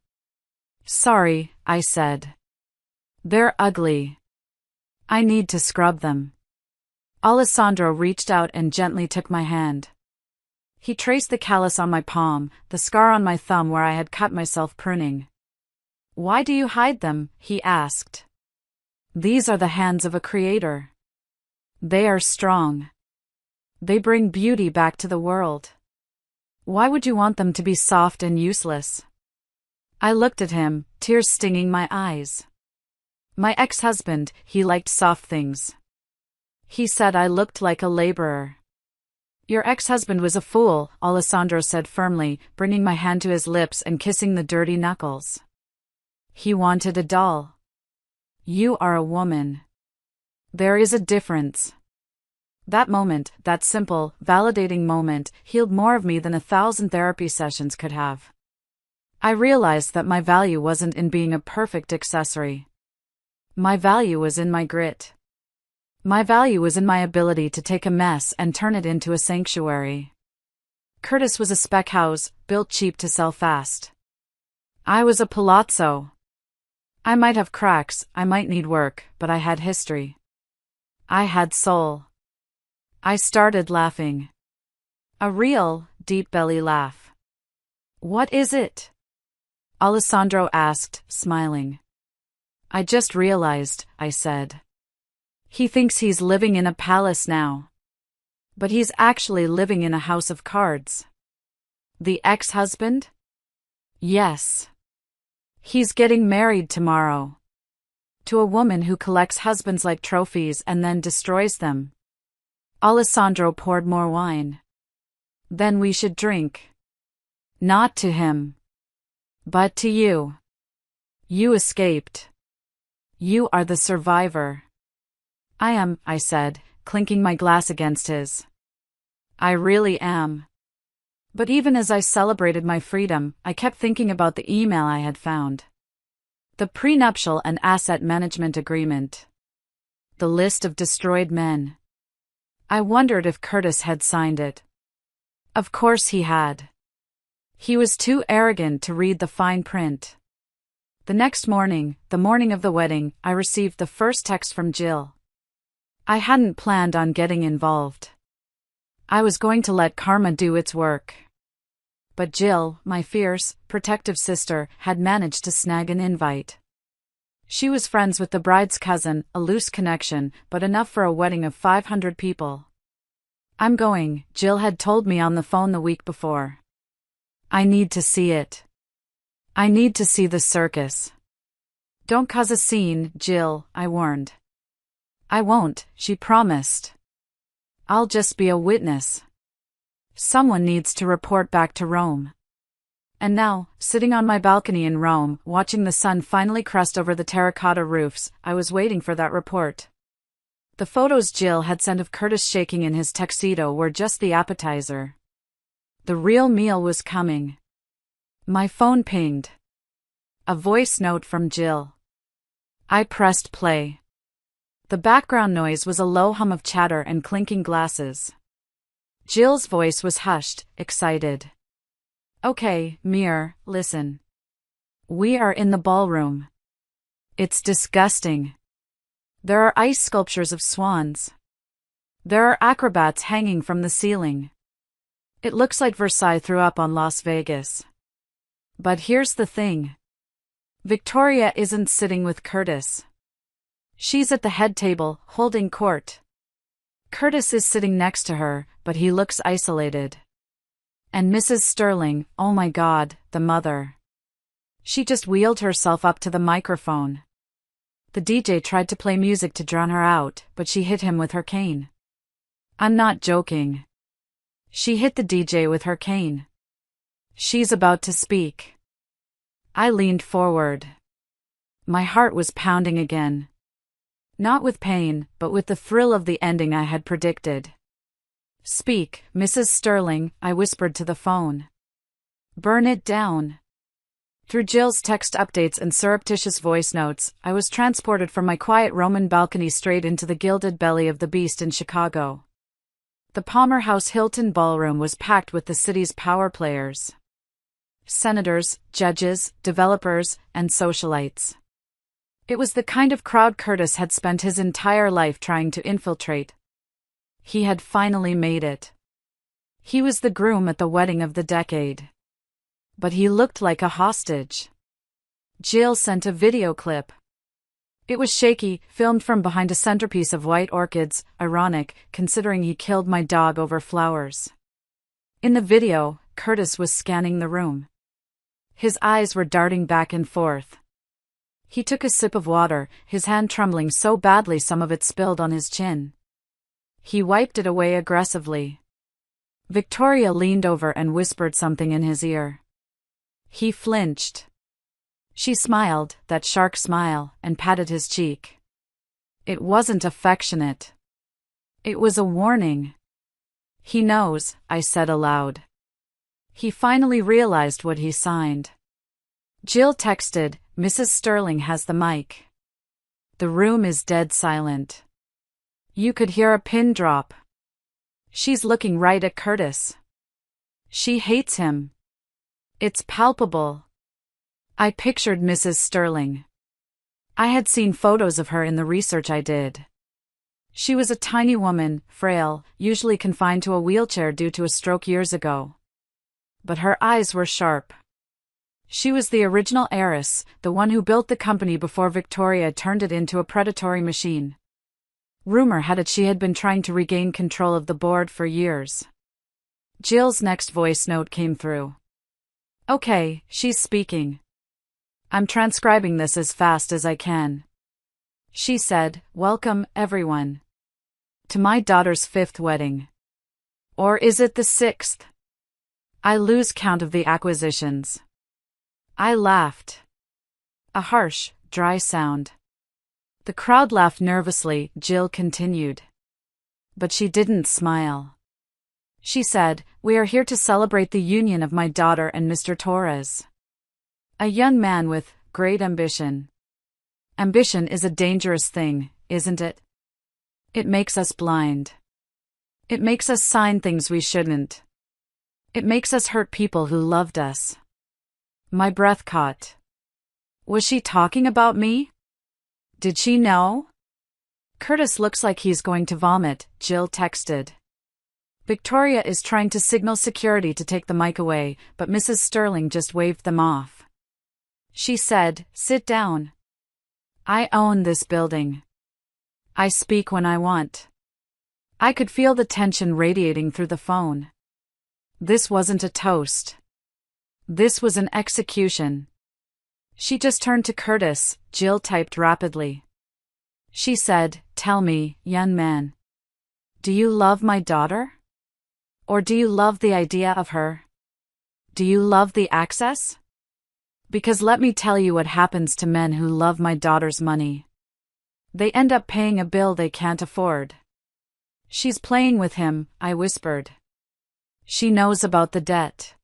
Sorry, I said. They're ugly. I need to scrub them. Alessandro reached out and gently took my hand. He traced the callus on my palm, the scar on my thumb where I had cut myself pruning. Why do you hide them? He asked. These are the hands of a creator. They are strong. They bring beauty back to the world. Why would you want them to be soft and useless? I looked at him, tears stinging my eyes. My ex-husband, he liked soft things. He said I looked like a laborer. Your ex-husband was a fool, Alessandro said firmly, bringing my hand to his lips and kissing the dirty knuckles. He wanted a doll. You are a woman. There is a difference. That moment, that simple, validating moment, healed more of me than 1,000 therapy sessions could have. I realized that my value wasn't in being a perfect accessory. My value was in my grit. My value was in my ability to take a mess and turn it into a sanctuary. Curtis was a spec house, built cheap to sell fast. I was a palazzo. I might have cracks, I might need work, but I had history. I had soul. I started laughing. A real, deep belly laugh. What is it? Alessandro asked, smiling. I just realized, I said. He thinks he's living in a palace now. But he's actually living in a house of cards. The ex-husband? Yes. He's getting married tomorrow. To a woman who collects husbands like trophies and then destroys them. Alessandro poured more wine. Then we should drink. Not to him. But to you. You escaped. You are the survivor. I am, I said, clinking my glass against his. I really am. But even as I celebrated my freedom, I kept thinking about the email I had found. The prenuptial and asset management agreement. The list of destroyed men. I wondered if Curtis had signed it. Of course he had. He was too arrogant to read the fine print. The next morning, the morning of the wedding, I received the first text from Jill. I hadn't planned on getting involved. I was going to let karma do its work. But Jill, my fierce, protective sister, had managed to snag an invite. She was friends with the bride's cousin, a loose connection, but enough for a wedding of 500 people. I'm going, Jill had told me on the phone the week before. I need to see it. I need to see the circus. Don't cause a scene, Jill, I warned. I won't, she promised. I'll just be a witness. Someone needs to report back to Rome. And now, sitting on my balcony in Rome, watching the sun finally crest over the terracotta roofs, I was waiting for that report. The photos Jill had sent of Curtis shaking in his tuxedo were just the appetizer. The real meal was coming. My phone pinged. A voice note from Jill. I pressed play. The background noise was a low hum of chatter and clinking glasses. Jill's voice was hushed, excited. Okay, Mir, listen. We are in the ballroom. It's disgusting. There are ice sculptures of swans. There are acrobats hanging from the ceiling. It looks like Versailles threw up on Las Vegas. But here's the thing. Victoria isn't sitting with Curtis. She's at the head table, holding court. Curtis is sitting next to her, but he looks isolated. And Mrs. Sterling, oh my God, the mother. She just wheeled herself up to the microphone. The DJ tried to play music to drown her out, but she hit him with her cane. I'm not joking. She hit the DJ with her cane. She's about to speak. I leaned forward. My heart was pounding again. Not with pain, but with the thrill of the ending I had predicted. Speak, Mrs. Sterling, I whispered to the phone. Burn it down. Through Jill's text updates and surreptitious voice notes, I was transported from my quiet Roman balcony straight into the gilded belly of the beast in Chicago. The Palmer House Hilton Ballroom was packed with the city's power players. Senators, judges, developers, and socialites. It was the kind of crowd Curtis had spent his entire life trying to infiltrate. He had finally made it. He was the groom at the wedding of the decade. But he looked like a hostage. Jill sent a video clip. It was shaky, filmed from behind a centerpiece of white orchids, ironic, considering he killed my dog over flowers. In the video, Curtis was scanning the room. His eyes were darting back and forth. He took a sip of water, his hand trembling so badly some of it spilled on his chin. He wiped it away aggressively. Victoria leaned over and whispered something in his ear. He flinched. She smiled, that shark smile, and patted his cheek. It wasn't affectionate. It was a warning. He knows, I said aloud. He finally realized what he signed. Jill texted, Mrs. Sterling has the mic. The room is dead silent. You could hear a pin drop. She's looking right at Curtis. She hates him. It's palpable. I pictured Mrs. Sterling. I had seen photos of her in the research I did. She was a tiny woman, frail, usually confined to a wheelchair due to a stroke years ago. But her eyes were sharp. She was the original heiress, the one who built the company before Victoria turned it into a predatory machine. Rumor had it she had been trying to regain control of the board for years. Jill's next voice note came through. Okay, she's speaking. I'm transcribing this as fast as I can. She said, welcome, everyone. To my daughter's 5th wedding. Or is it the 6th? I lose count of the acquisitions. I laughed. A harsh, dry sound. The crowd laughed nervously, Jill continued. But she didn't smile. She said, "We are here to celebrate the union of my daughter and Mr. Torres. A young man with great ambition. Ambition is a dangerous thing, isn't it? It makes us blind. It makes us sign things we shouldn't. It makes us hurt people who loved us." My breath caught. Was she talking about me? Did she know? "Curtis looks like he's going to vomit," Jill texted. Victoria is trying to signal security to take the mic away, but Mrs. Sterling just waved them off. She said, "Sit down. I own this building. I speak when I want." I could feel the tension radiating through the phone. This wasn't a toast. This was an execution. She just turned to Curtis, Jill typed rapidly. She said, "Tell me, young man. Do you love my daughter? Or do you love the idea of her? Do you love the access? Because let me tell you what happens to men who love my daughter's money. They end up paying a bill they can't afford." "She's playing with him," I whispered. "She knows about the debt.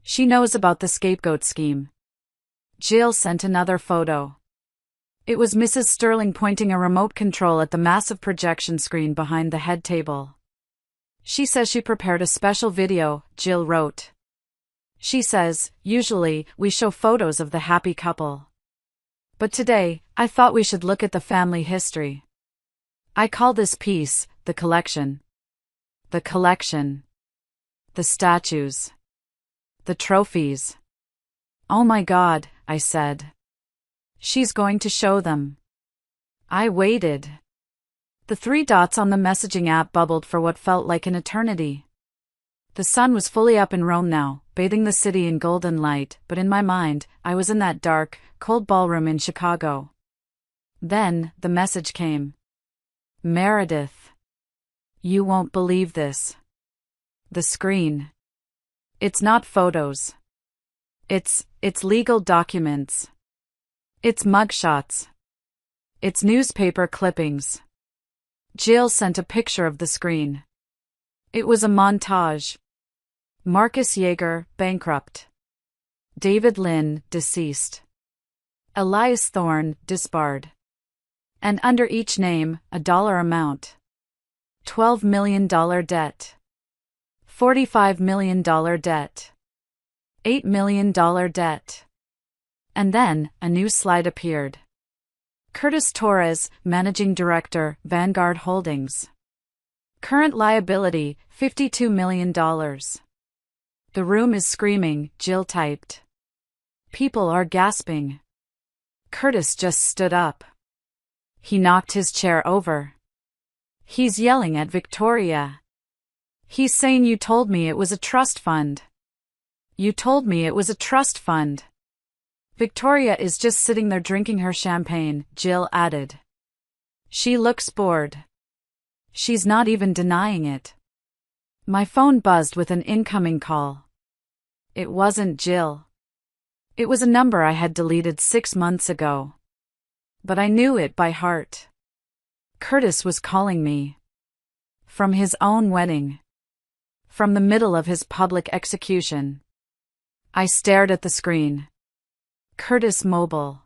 She knows about the scapegoat scheme." Jill sent another photo. It was Mrs. Sterling pointing a remote control at the massive projection screen behind the head table. "She says she prepared a special video," Jill wrote. She says, "Usually, we show photos of the happy couple. But today, I thought we should look at the family history. I call this piece, the collection. The collection. The statues. The trophies." "Oh my God," I said. "She's going to show them." I waited. The 3 dots on the messaging app bubbled for what felt like an eternity. The sun was fully up in Rome now, bathing the city in golden light, but in my mind, I was in that dark, cold ballroom in Chicago. Then, the message came. "Meredith. You won't believe this. The screen. It's not photos. It's legal documents. It's mugshots. It's newspaper clippings." Jill sent a picture of the screen. It was a montage. Marcus Yeager, bankrupt. David Lynn, deceased. Elias Thorne, disbarred. And under each name, a dollar amount. $12 million debt. $45 million debt. $8 million debt. And then, a new slide appeared. Curtis Torres, Managing Director, Vanguard Holdings. Current liability, $52 million. "The room is screaming," Jill typed. "People are gasping." Curtis just stood up. He knocked his chair over. He's yelling at Victoria. He's saying, "You told me it was a trust fund. You told me it was a trust fund." Victoria is just sitting there drinking her champagne, Jill added. She looks bored. She's not even denying it. My phone buzzed with an incoming call. It wasn't Jill. It was a number I had deleted 6 months ago. But I knew it by heart. Curtis was calling me. From his own wedding. From the middle of his public execution. I stared at the screen. Curtis Mobile.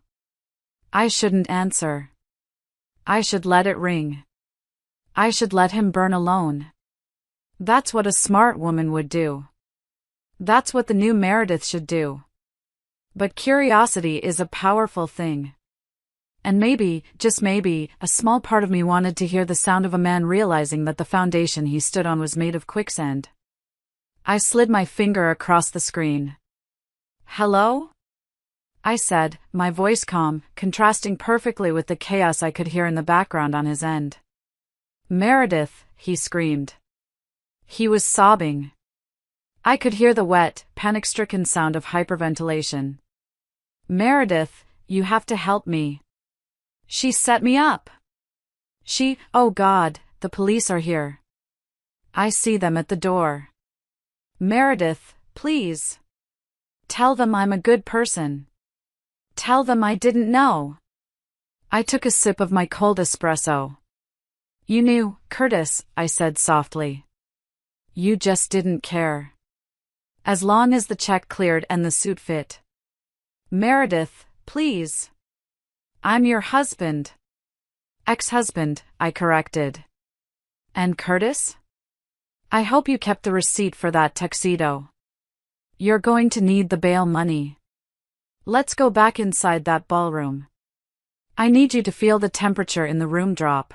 I shouldn't answer. I should let it ring. I should let him burn alone. That's what a smart woman would do. That's what the new Meredith should do. But curiosity is a powerful thing. And maybe, just maybe, a small part of me wanted to hear the sound of a man realizing that the foundation he stood on was made of quicksand. I slid my finger across the screen. "Hello?" I said, my voice calm, contrasting perfectly with the chaos I could hear in the background on his end. "Meredith," he screamed. He was sobbing. I could hear the wet, panic-stricken sound of hyperventilation. "Meredith, you have to help me. She set me up. Oh God, the police are here. I see them at the door. Meredith, please. Tell them I'm a good person. Tell them I didn't know." I took a sip of my cold espresso. "You knew, Curtis," I said softly. You just didn't care. As long as the check cleared and the suit fit. Meredith, please. I'm your husband. Ex-husband, I corrected. And Curtis? I hope you kept the receipt for that tuxedo. You're going to need the bail money. Let's go back inside that ballroom. I need you to feel the temperature in the room drop.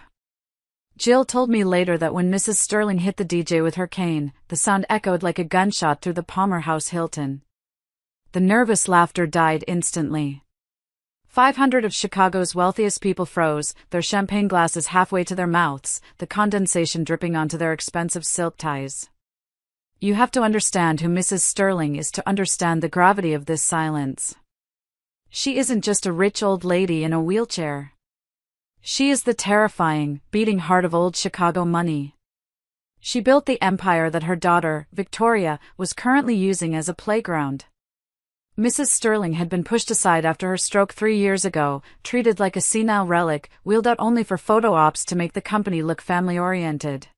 Jill told me later that when Mrs. Sterling hit the DJ with her cane, the sound echoed like a gunshot through the Palmer House Hilton. The nervous laughter died instantly. 500 of Chicago's wealthiest people froze, their champagne glasses halfway to their mouths, the condensation dripping onto their expensive silk ties. You have to understand who Mrs. Sterling is to understand the gravity of this silence. She isn't just a rich old lady in a wheelchair. She is the terrifying, beating heart of old Chicago money. She built the empire that her daughter, Victoria, was currently using as a playground. Mrs. Sterling had been pushed aside after her stroke 3 years ago, treated like a senile relic, wheeled out only for photo ops to make the company look family-oriented.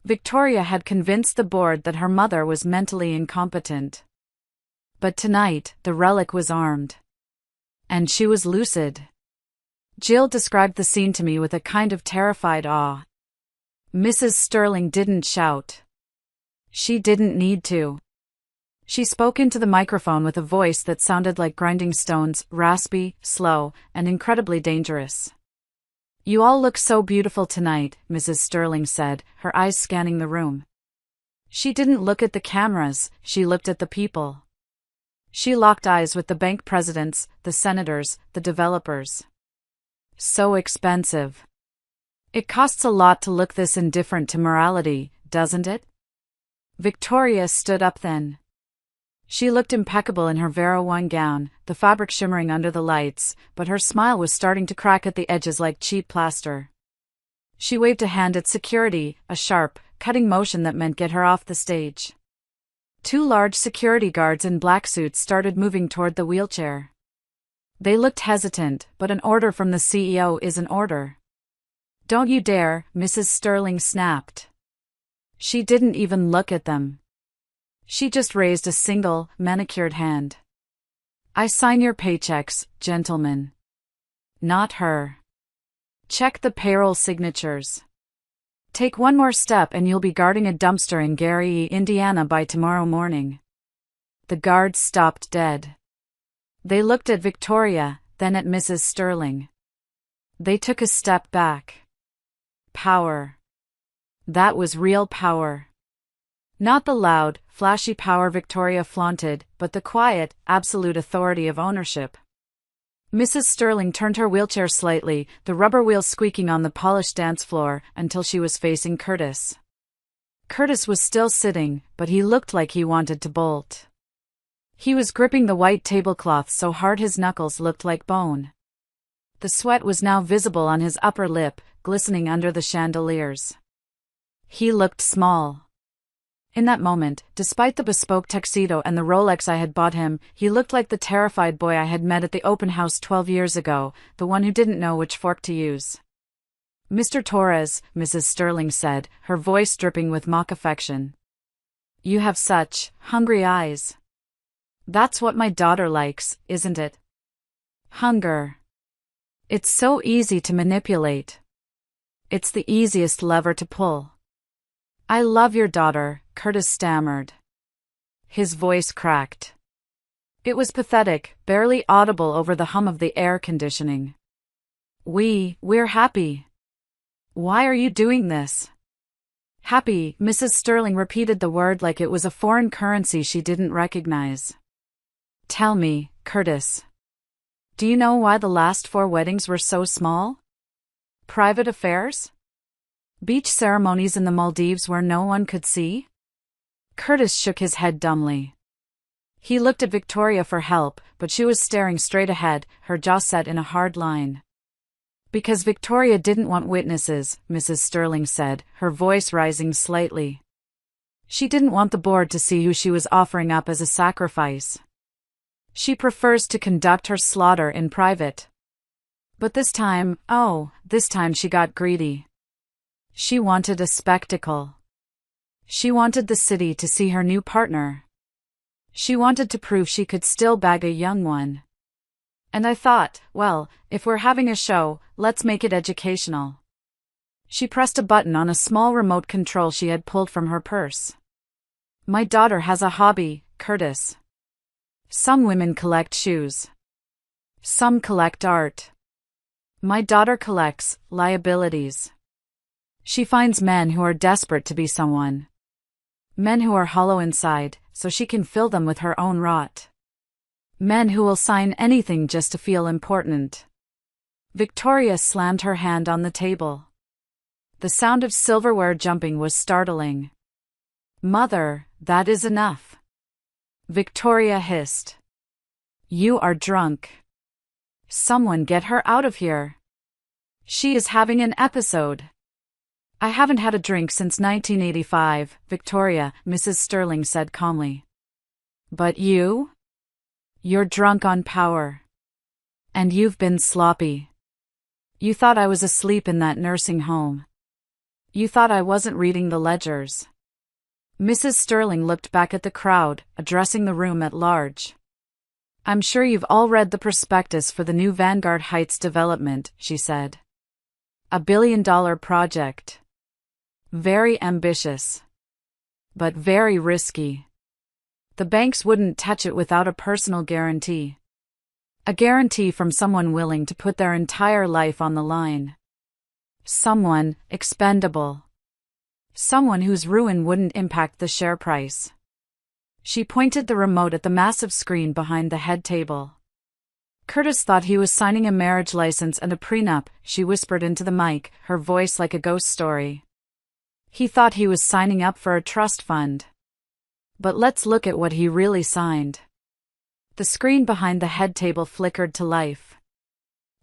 Victoria had convinced the board that her mother was mentally incompetent. But tonight, the relic was armed. And she was lucid. Jill described the scene to me with a kind of terrified awe. Mrs. Sterling didn't shout. She didn't need to. She spoke into the microphone with a voice that sounded like grinding stones, raspy, slow, and incredibly dangerous. You all look so beautiful tonight, Mrs. Sterling said, her eyes scanning the room. She didn't look at the cameras, she looked at the people. She locked eyes with the bank presidents, the senators, the developers. So expensive. It costs a lot to look this indifferent to morality, doesn't it? Victoria stood up then. She looked impeccable in her Vera Wang gown, the fabric shimmering under the lights, but her smile was starting to crack at the edges like cheap plaster. She waved a hand at security, a sharp, cutting motion that meant get her off the stage. 2 large security guards in black suits started moving toward the wheelchair. They looked hesitant, but an order from the CEO is an order. Don't you dare, Mrs. Sterling snapped. She didn't even look at them. She just raised a single, manicured hand. I sign your paychecks, gentlemen. Not her. Check the payroll signatures. Take one more step and you'll be guarding a dumpster in Gary, Indiana by tomorrow morning. The guards stopped dead. They looked at Victoria, then at Mrs. Sterling. They took a step back. Power. That was real power. Not the loud, flashy power Victoria flaunted, but the quiet, absolute authority of ownership. Mrs. Sterling turned her wheelchair slightly, the rubber wheels squeaking on the polished dance floor, until she was facing Curtis. Curtis was still sitting, but he looked like he wanted to bolt. He was gripping the white tablecloth so hard his knuckles looked like bone. The sweat was now visible on his upper lip, glistening under the chandeliers. He looked small. In that moment, despite the bespoke tuxedo and the Rolex I had bought him, he looked like the terrified boy I had met at the open house 12 years ago, the one who didn't know which fork to use. Mr. Torres, Mrs. Sterling said, her voice dripping with mock affection. You have such hungry eyes. That's what my daughter likes, isn't it? Hunger. It's so easy to manipulate. It's the easiest lever to pull. I love your daughter, Curtis stammered. His voice cracked. It was pathetic, barely audible over the hum of the air conditioning. We're happy. Why are you doing this? Happy, Mrs. Sterling repeated the word like it was a foreign currency she didn't recognize. Tell me, Curtis. Do you know why the last 4 weddings were so small? Private affairs? Beach ceremonies in the Maldives where no one could see? Curtis shook his head dumbly. He looked at Victoria for help, but she was staring straight ahead, her jaw set in a hard line. Because Victoria didn't want witnesses, Mrs. Sterling said, her voice rising slightly. She didn't want the board to see who she was offering up as a sacrifice. She prefers to conduct her slaughter in private. But this time she got greedy. She wanted a spectacle. She wanted the city to see her new partner. She wanted to prove she could still bag a young one. And I thought, well, if we're having a show, let's make it educational. She pressed a button on a small remote control she had pulled from her purse. My daughter has a hobby, Curtis. Some women collect shoes. Some collect art. My daughter collects liabilities. She finds men who are desperate to be someone. Men who are hollow inside, so she can fill them with her own rot. Men who will sign anything just to feel important. Victoria slammed her hand on the table. The sound of silverware jumping was startling. Mother, that is enough. Victoria hissed. You are drunk. Someone get her out of here. She is having an episode. I haven't had a drink since 1985, Victoria, Mrs. Sterling said calmly. But you? You're drunk on power. And you've been sloppy. You thought I was asleep in that nursing home. You thought I wasn't reading the ledgers. Mrs. Sterling looked back at the crowd, addressing the room at large. I'm sure you've all read the prospectus for the new Vanguard Heights development, she said. $1 billion project. Very ambitious. But very risky. The banks wouldn't touch it without a personal guarantee. A guarantee from someone willing to put their entire life on the line. Someone expendable. Someone whose ruin wouldn't impact the share price. She pointed the remote at the massive screen behind the head table. Curtis thought he was signing a marriage license and a prenup, she whispered into the mic, her voice like a ghost story. He thought he was signing up for a trust fund. But let's look at what he really signed. The screen behind the head table flickered to life.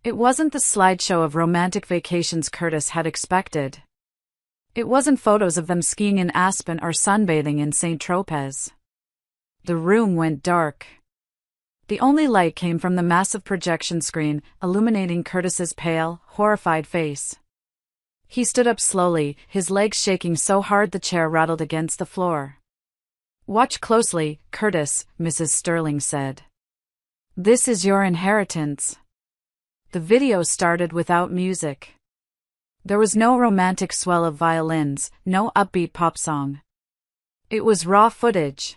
It wasn't the slideshow of romantic vacations Curtis had expected. It wasn't photos of them skiing in Aspen or sunbathing in St. Tropez. The room went dark. The only light came from the massive projection screen, illuminating Curtis's pale, horrified face. He stood up slowly, his legs shaking so hard the chair rattled against the floor. Watch closely, Curtis, Mrs. Sterling said. This is your inheritance. The video started without music. There was no romantic swell of violins, no upbeat pop song. It was raw footage.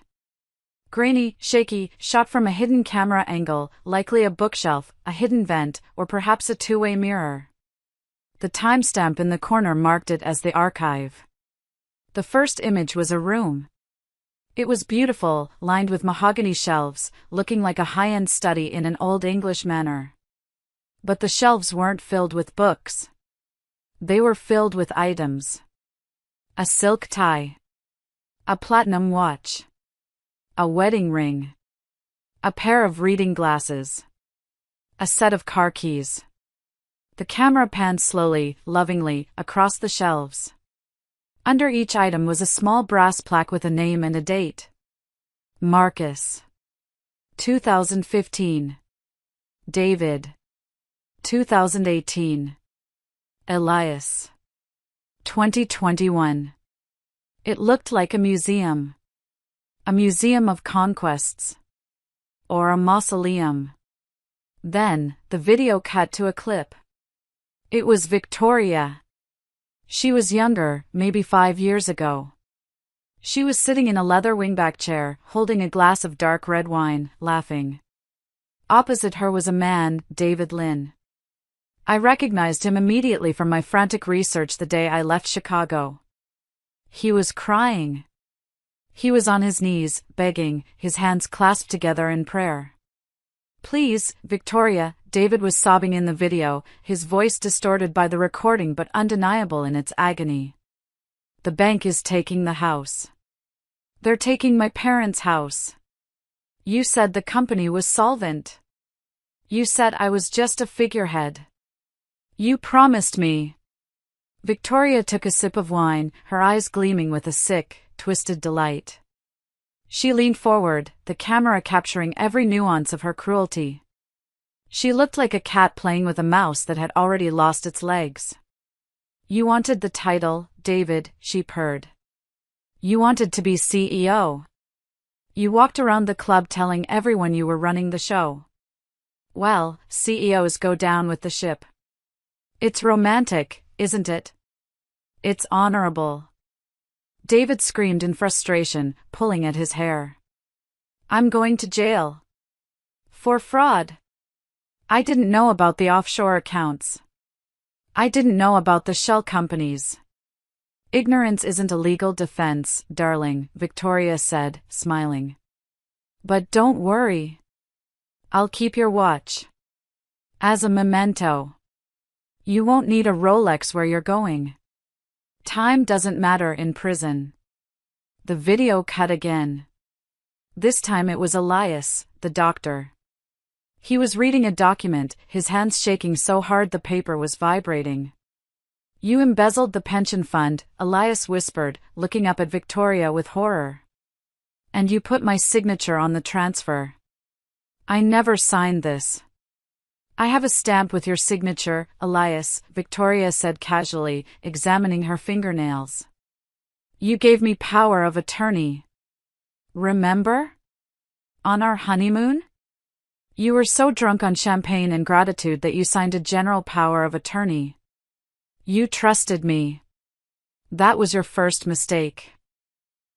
Grainy, shaky, shot from a hidden camera angle, likely a bookshelf, a hidden vent, or perhaps a two-way mirror. The timestamp in the corner marked it as the archive. The first image was a room. It was beautiful, lined with mahogany shelves, looking like a high-end study in an Old English manor. But the shelves weren't filled with books. They were filled with items. A silk tie. A platinum watch. A wedding ring. A pair of reading glasses. A set of car keys. The camera panned slowly, lovingly, across the shelves. Under each item was a small brass plaque with a name and a date. Marcus. 2015. David. 2018. Elias. 2021. It looked like a museum. A museum of conquests. Or a mausoleum. Then, the video cut to a clip. It was Victoria. She was younger, maybe 5 years ago. She was sitting in a leather wingback chair, holding a glass of dark red wine, laughing. Opposite her was a man, David Lynn. I recognized him immediately from my frantic research the day I left Chicago. He was crying. He was on his knees, begging, his hands clasped together in prayer. Please, Victoria, David was sobbing in the video, his voice distorted by the recording but undeniable in its agony. The bank is taking the house. They're taking my parents' house. You said the company was solvent. You said I was just a figurehead. You promised me. Victoria took a sip of wine, her eyes gleaming with a sick, twisted delight. She leaned forward, the camera capturing every nuance of her cruelty. She looked like a cat playing with a mouse that had already lost its legs. You wanted the title, David, she purred. You wanted to be CEO. You walked around the club telling everyone you were running the show. Well, CEOs go down with the ship. It's romantic, isn't it? It's honorable. David screamed in frustration, pulling at his hair. I'm going to jail. For fraud. I didn't know about the offshore accounts. I didn't know about the shell companies. Ignorance isn't a legal defense, darling, Victoria said, smiling. But don't worry. I'll keep your watch. As a memento. You won't need a Rolex where you're going. Time doesn't matter in prison. The video cut again. This time it was Elias, the doctor. He was reading a document, his hands shaking so hard the paper was vibrating. You embezzled the pension fund, Elias whispered, looking up at Victoria with horror. And you put my signature on the transfer. I never signed this. I have a stamp with your signature, Elias, Victoria said casually, examining her fingernails. You gave me power of attorney. Remember? On our honeymoon? You were so drunk on champagne and gratitude that you signed a general power of attorney. You trusted me. That was your first mistake.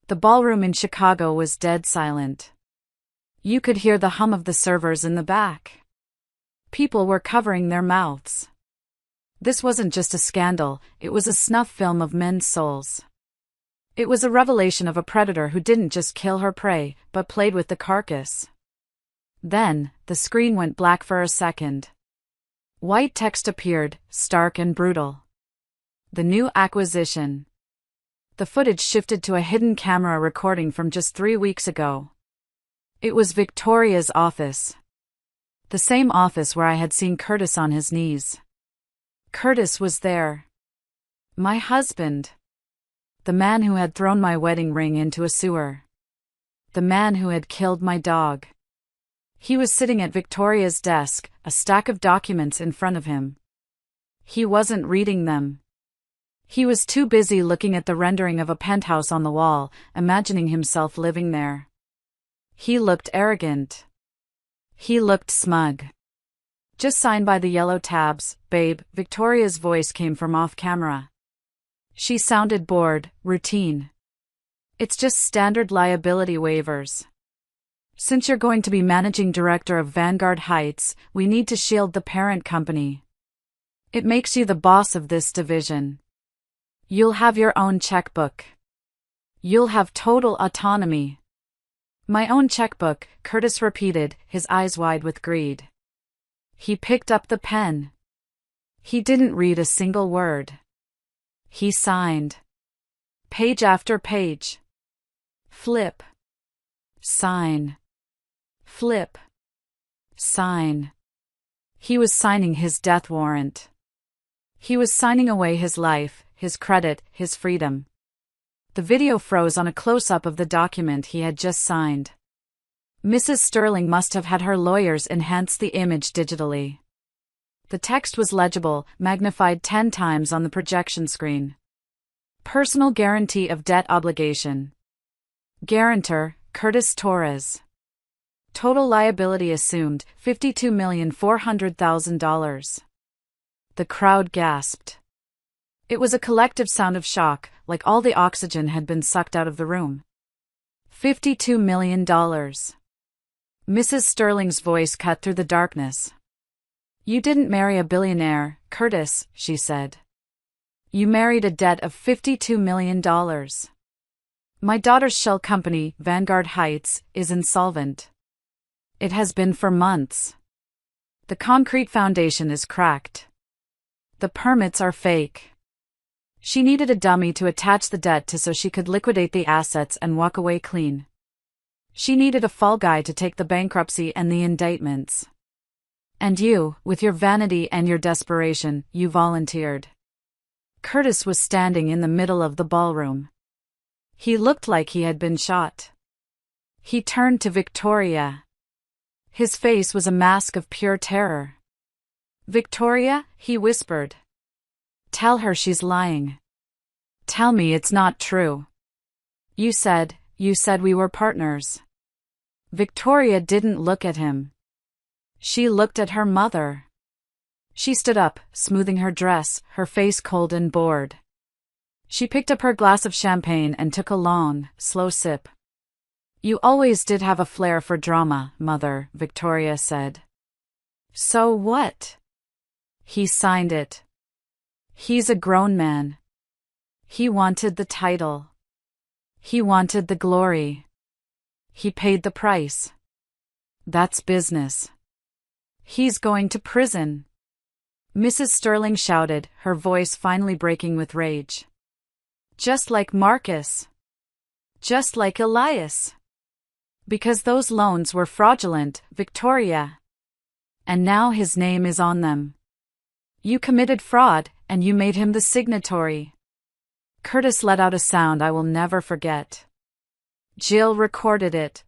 The ballroom in Chicago was dead silent. You could hear the hum of the servers in the back. People were covering their mouths. This wasn't just a scandal, it was a snuff film of men's souls. It was a revelation of a predator who didn't just kill her prey, but played with the carcass. Then, the screen went black for a second. White text appeared, stark and brutal. The new acquisition. The footage shifted to a hidden camera recording from just 3 weeks ago. It was Victoria's office. The same office where I had seen Curtis on his knees. Curtis was there. My husband. The man who had thrown my wedding ring into a sewer. The man who had killed my dog. He was sitting at Victoria's desk, a stack of documents in front of him. He wasn't reading them. He was too busy looking at the rendering of a penthouse on the wall, imagining himself living there. He looked arrogant. He looked smug. Just sign by the yellow tabs, babe, Victoria's voice came from off-camera. She sounded bored, routine. It's just standard liability waivers. Since you're going to be managing director of Vanguard Heights, we need to shield the parent company. It makes you the boss of this division. You'll have your own checkbook. You'll have total autonomy. My own checkbook, Curtis repeated, his eyes wide with greed. He picked up the pen. He didn't read a single word. He signed. Page after page. Flip. Sign. Flip. Sign. He was signing his death warrant. He was signing away his life, his credit, his freedom. The video froze on a close-up of the document he had just signed. Mrs. Sterling must have had her lawyers enhance the image digitally. The text was legible, magnified 10 times on the projection screen. Personal guarantee of debt obligation. Guarantor, Curtis Torres. Total liability assumed, $52,400,000. The crowd gasped. It was a collective sound of shock, like all the oxygen had been sucked out of the room. $52 million. Mrs. Sterling's voice cut through the darkness. You didn't marry a billionaire, Curtis, she said. You married a debt of $52 million. My daughter's shell company, Vanguard Heights, is insolvent. It has been for months. The concrete foundation is cracked. The permits are fake. She needed a dummy to attach the debt to so she could liquidate the assets and walk away clean. She needed a fall guy to take the bankruptcy and the indictments. And you, with your vanity and your desperation, you volunteered. Curtis was standing in the middle of the ballroom. He looked like he had been shot. He turned to Victoria. His face was a mask of pure terror. Victoria, he whispered. Tell her she's lying. Tell me it's not true. You said we were partners." Victoria didn't look at him. She looked at her mother. She stood up, smoothing her dress, her face cold and bored. She picked up her glass of champagne and took a long, slow sip. "You always did have a flair for drama, Mother," Victoria said. "So what?" "He signed it. He's a grown man. He wanted the title. He wanted the glory. He paid the price. That's business. He's going to prison." Mrs. Sterling shouted, her voice finally breaking with rage. "Just like Marcus. Just like Elias. Because those loans were fraudulent, Victoria. And now his name is on them. You committed fraud, and you made him the signatory." Curtis let out a sound I will never forget. Jill recorded it.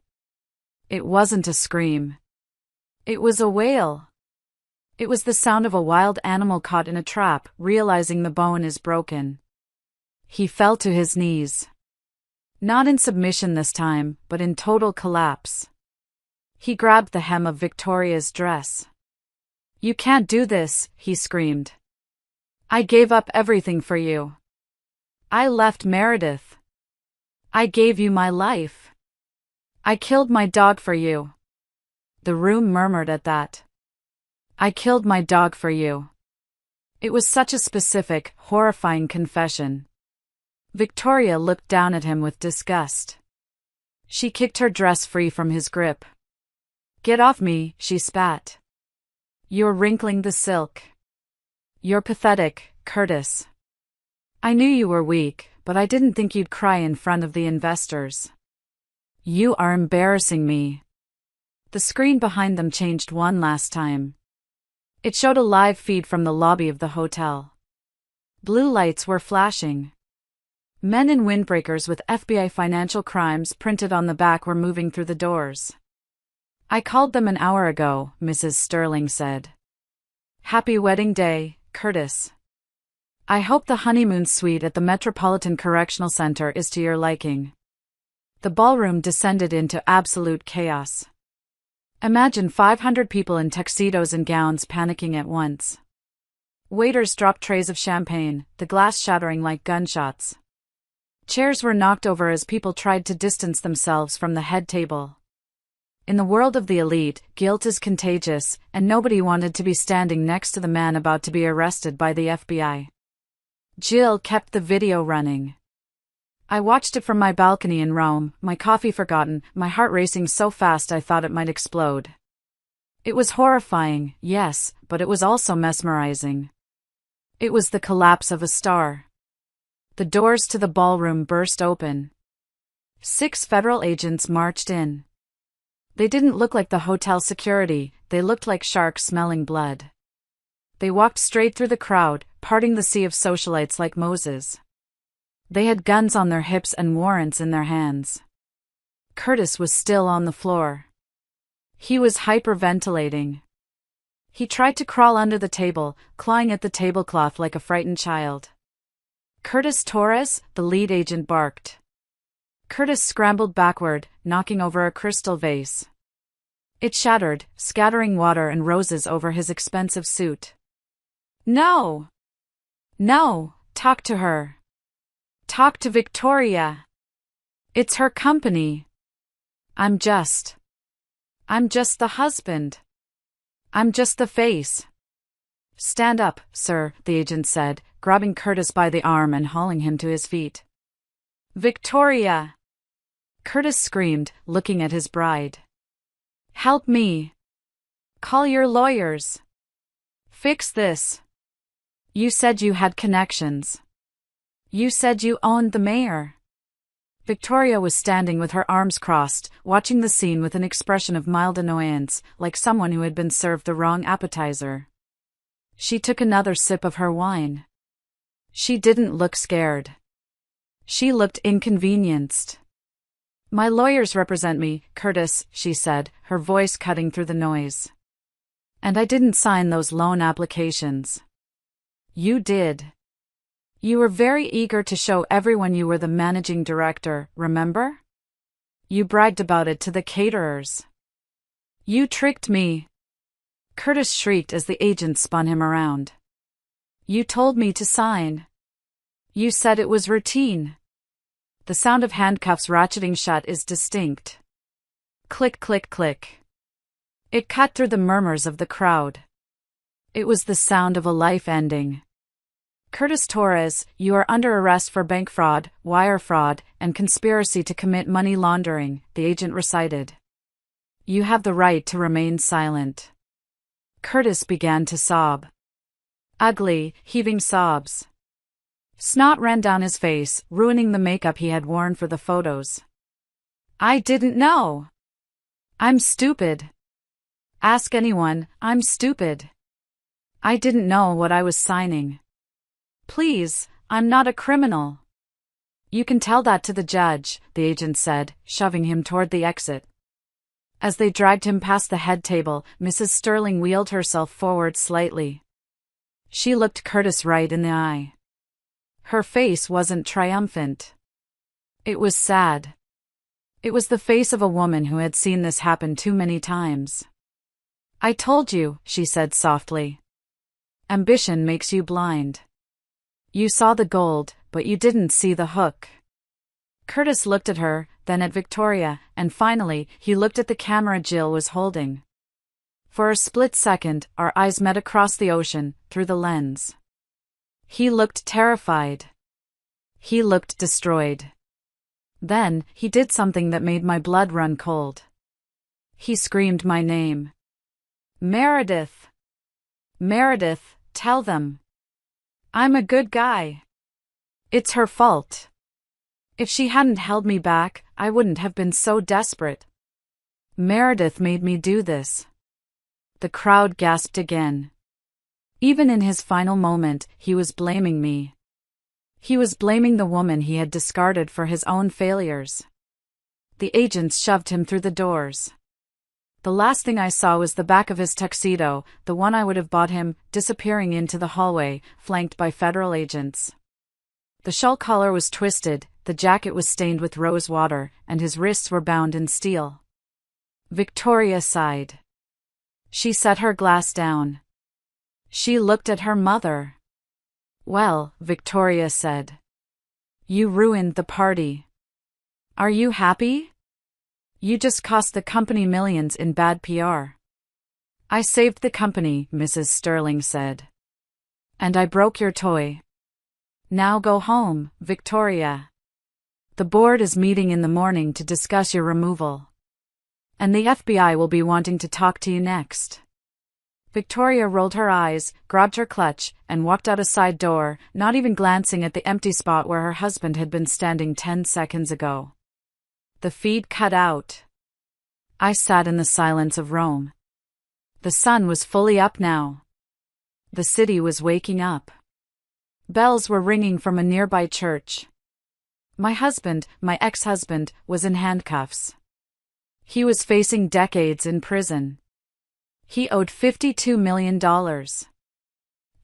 It wasn't a scream. It was a wail. It was the sound of a wild animal caught in a trap, realizing the bone is broken. He fell to his knees. Not in submission this time, but in total collapse. He grabbed the hem of Victoria's dress. "You can't do this," he screamed. "I gave up everything for you. I left Meredith. I gave you my life. I killed my dog for you." The room murmured at that. "I killed my dog for you." It was such a specific, horrifying confession. Victoria looked down at him with disgust. She kicked her dress free from his grip. "Get off me," she spat. "You're wrinkling the silk. You're pathetic, Curtis. I knew you were weak, but I didn't think you'd cry in front of the investors. You are embarrassing me." The screen behind them changed one last time. It showed a live feed from the lobby of the hotel. Blue lights were flashing. Men in windbreakers with FBI financial crimes printed on the back were moving through the doors. "I called them an hour ago," Mrs. Sterling said. "Happy wedding day, Curtis. I hope the honeymoon suite at the Metropolitan Correctional Center is to your liking." The ballroom descended into absolute chaos. Imagine 500 people in tuxedos and gowns panicking at once. Waiters dropped trays of champagne, the glass shattering like gunshots. Chairs were knocked over as people tried to distance themselves from the head table. In the world of the elite, guilt is contagious, and nobody wanted to be standing next to the man about to be arrested by the FBI. Jill kept the video running. "I watched it from my balcony in Rome, my coffee forgotten, my heart racing so fast I thought it might explode. It was horrifying, yes, but it was also mesmerizing. It was the collapse of a star." The doors to the ballroom burst open. 6 federal agents marched in. They didn't look like the hotel security, they looked like sharks smelling blood. They walked straight through the crowd, parting the sea of socialites like Moses. They had guns on their hips and warrants in their hands. Curtis was still on the floor. He was hyperventilating. He tried to crawl under the table, clawing at the tablecloth like a frightened child. "Curtis Torres," the lead agent barked. Curtis scrambled backward, knocking over a crystal vase. It shattered, scattering water and roses over his expensive suit. "No! No! Talk to her. Talk to Victoria. It's her company. I'm just the husband. I'm just the face." "Stand up, sir," the agent said, grabbing Curtis by the arm and hauling him to his feet. "Victoria!" Curtis screamed, looking at his bride. "Help me. Call your lawyers. Fix this. You said you had connections. You said you owned the mayor." Victoria was standing with her arms crossed, watching the scene with an expression of mild annoyance, like someone who had been served the wrong appetizer. She took another sip of her wine. She didn't look scared. She looked inconvenienced. "My lawyers represent me, Curtis," she said, her voice cutting through the noise. "And I didn't sign those loan applications." "You did." You were very eager to show everyone you were the managing director, remember? You bragged about it to the caterers. You tricked me. Curtis shrieked as the agent spun him around. You told me to sign. You said it was routine. The sound of handcuffs ratcheting shut is distinct. Click, click, click. It cut through the murmurs of the crowd. It was the sound of a life ending. Curtis Torres, you are under arrest for bank fraud, wire fraud, and conspiracy to commit money laundering, the agent recited. You have the right to remain silent. Curtis began to sob. Ugly, heaving sobs. Snot ran down his face, ruining the makeup he had worn for the photos. I didn't know. I'm stupid. Ask anyone, I'm stupid. I didn't know what I was signing. Please, I'm not a criminal. You can tell that to the judge, the agent said, shoving him toward the exit. As they dragged him past the head table, Mrs. Sterling wheeled herself forward slightly. She looked Curtis right in the eye. Her face wasn't triumphant. It was sad. It was the face of a woman who had seen this happen too many times. I told you, she said softly. Ambition makes you blind. You saw the gold, but you didn't see the hook. Curtis looked at her, then at Victoria, and finally, he looked at the camera Jill was holding. For a split second, our eyes met across the ocean, through the lens. He looked terrified. He looked destroyed. Then, he did something that made my blood run cold. He screamed my name. Meredith! Meredith, tell them. I'm a good guy. It's her fault. If she hadn't held me back, I wouldn't have been so desperate. Meredith made me do this. The crowd gasped again. Even in his final moment, he was blaming me. He was blaming the woman he had discarded for his own failures. The agents shoved him through the doors. The last thing I saw was the back of his tuxedo, the one I would have bought him, disappearing into the hallway, flanked by federal agents. The shawl collar was twisted, the jacket was stained with rose water, and his wrists were bound in steel. Victoria sighed. She set her glass down. She looked at her mother. Well, Victoria said. You ruined the party. Are you happy? You just cost the company millions in bad PR. I saved the company, Mrs. Sterling said. And I broke your toy. Now go home, Victoria. The board is meeting in the morning to discuss your removal. And the FBI will be wanting to talk to you next. Victoria rolled her eyes, grabbed her clutch, and walked out a side door, not even glancing at the empty spot where her husband had been standing 10 seconds ago. The feed cut out. I sat in the silence of Rome. The sun was fully up now. The city was waking up. Bells were ringing from a nearby church. My husband, my ex-husband, was in handcuffs. He was facing decades in prison. He owed $52 million.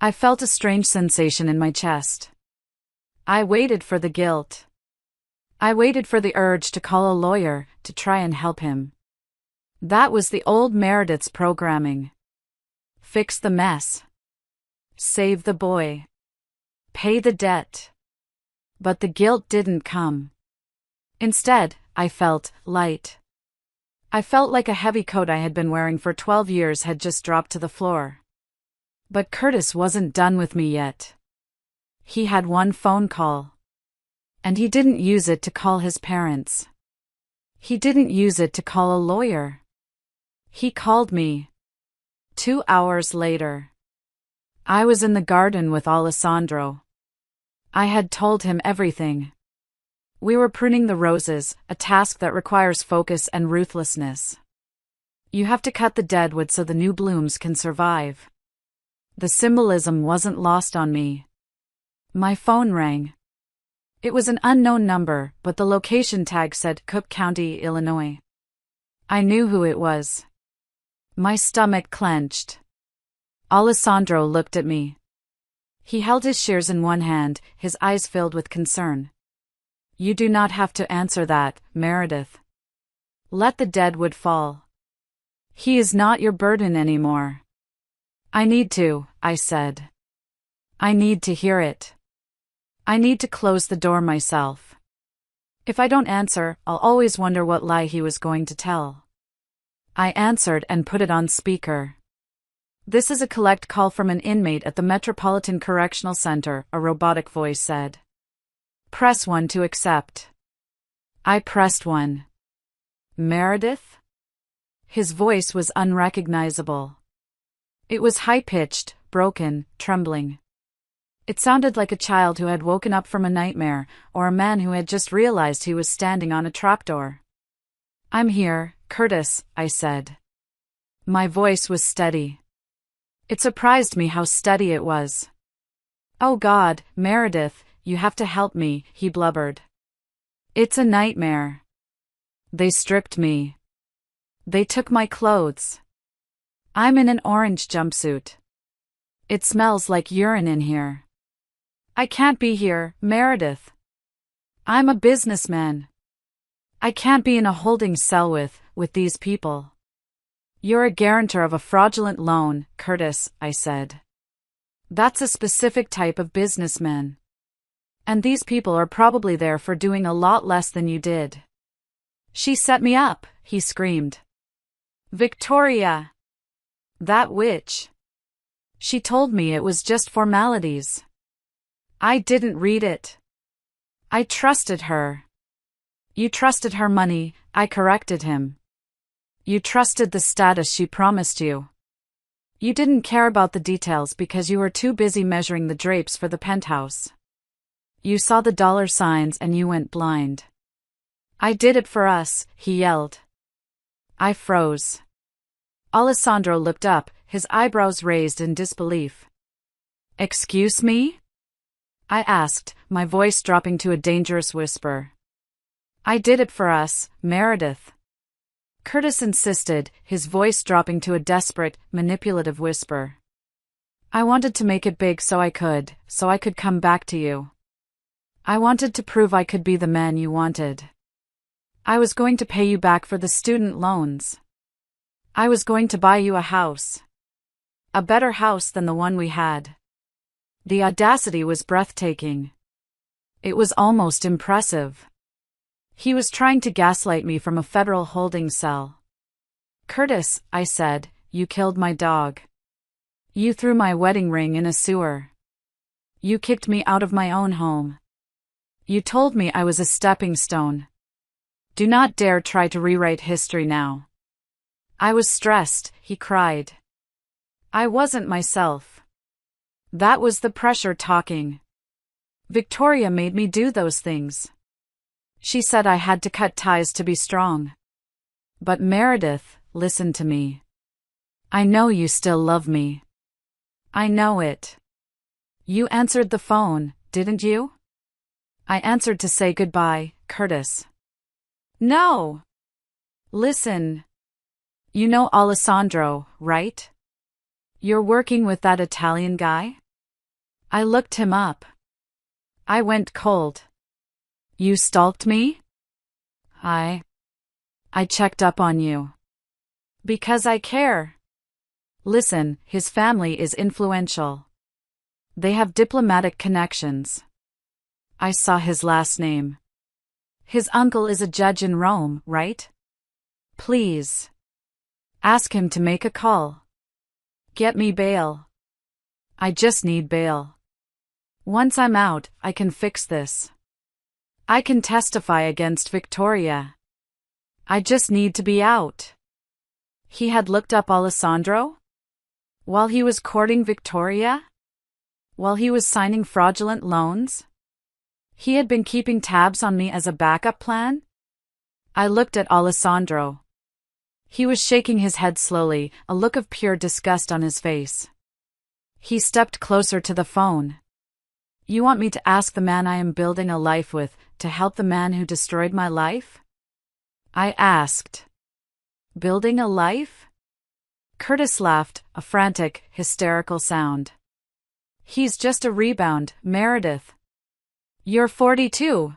I felt a strange sensation in my chest. I waited for the guilt. I waited for the urge to call a lawyer, to try and help him. That was the old Meredith's programming. Fix the mess. Save the boy. Pay the debt. But the guilt didn't come. Instead, I felt light. I felt like a heavy coat I had been wearing for 12 years had just dropped to the floor. But Curtis wasn't done with me yet. He had one phone call. And he didn't use it to call his parents. He didn't use it to call a lawyer. He called me. 2 hours later. I was in the garden with Alessandro. I had told him everything. We were pruning the roses, a task that requires focus and ruthlessness. You have to cut the dead wood so the new blooms can survive. The symbolism wasn't lost on me. My phone rang. It was an unknown number, but the location tag said Cook County, Illinois. I knew who it was. My stomach clenched. Alessandro looked at me. He held his shears in one hand, his eyes filled with concern. You do not have to answer that, Meredith. Let the dead wood fall. He is not your burden anymore. I need to, I said. I need to hear it. I need to close the door myself. If I don't answer, I'll always wonder what lie he was going to tell. I answered and put it on speaker. This is a collect call from an inmate at the Metropolitan Correctional Center, a robotic voice said. Press 1 to accept. I pressed 1. Meredith? His voice was unrecognizable. It was high-pitched, broken, trembling. It sounded like a child who had woken up from a nightmare, or a man who had just realized he was standing on a trapdoor. I'm here, Curtis, I said. My voice was steady. It surprised me how steady it was. Oh God, Meredith, you have to help me, he blubbered. It's a nightmare. They stripped me. They took my clothes. I'm in an orange jumpsuit. It smells like urine in here. I can't be here, Meredith. I'm a businessman. I can't be in a holding cell with these people. You're a guarantor of a fraudulent loan, Curtis, I said. That's a specific type of businessman. And these people are probably there for doing a lot less than you did. She set me up, he screamed. Victoria! That witch. She told me it was just formalities. I didn't read it. I trusted her. You trusted her money, I corrected him. You trusted the status she promised you. You didn't care about the details because you were too busy measuring the drapes for the penthouse. You saw the dollar signs and you went blind. I did it for us, he yelled. I froze. Alessandro looked up, his eyebrows raised in disbelief. Excuse me? I asked, my voice dropping to a dangerous whisper. I did it for us, Meredith. Curtis insisted, his voice dropping to a desperate, manipulative whisper. I wanted to make it big so I could come back to you. I wanted to prove I could be the man you wanted. I was going to pay you back for the student loans. I was going to buy you a house. A better house than the one we had. The audacity was breathtaking. It was almost impressive. He was trying to gaslight me from a federal holding cell. Curtis, I said, you killed my dog. You threw my wedding ring in a sewer. You kicked me out of my own home. You told me I was a stepping stone. Do not dare try to rewrite history now. I was stressed, he cried. I wasn't myself. That was the pressure talking. Victoria made me do those things. She said I had to cut ties to be strong. But Meredith, listen to me. I know you still love me. I know it. You answered the phone, didn't you? I answered to say goodbye, Curtis. No. Listen. You know Alessandro, right? You're working with that Italian guy? I looked him up. I went cold. You stalked me? I checked up on you. Because I care. Listen, his family is influential. They have diplomatic connections. I saw his last name. His uncle is a judge in Rome, right? Please. Ask him to make a call. Get me bail. I just need bail. Once I'm out, I can fix this. I can testify against Victoria. I just need to be out. He had looked up Alessandro? While he was courting Victoria? While he was signing fraudulent loans? He had been keeping tabs on me as a backup plan? I looked at Alessandro. He was shaking his head slowly, a look of pure disgust on his face. He stepped closer to the phone. You want me to ask the man I am building a life with to help the man who destroyed my life? I asked. Building a life? Curtis laughed, a frantic, hysterical sound. He's just a rebound, Meredith. You're 42.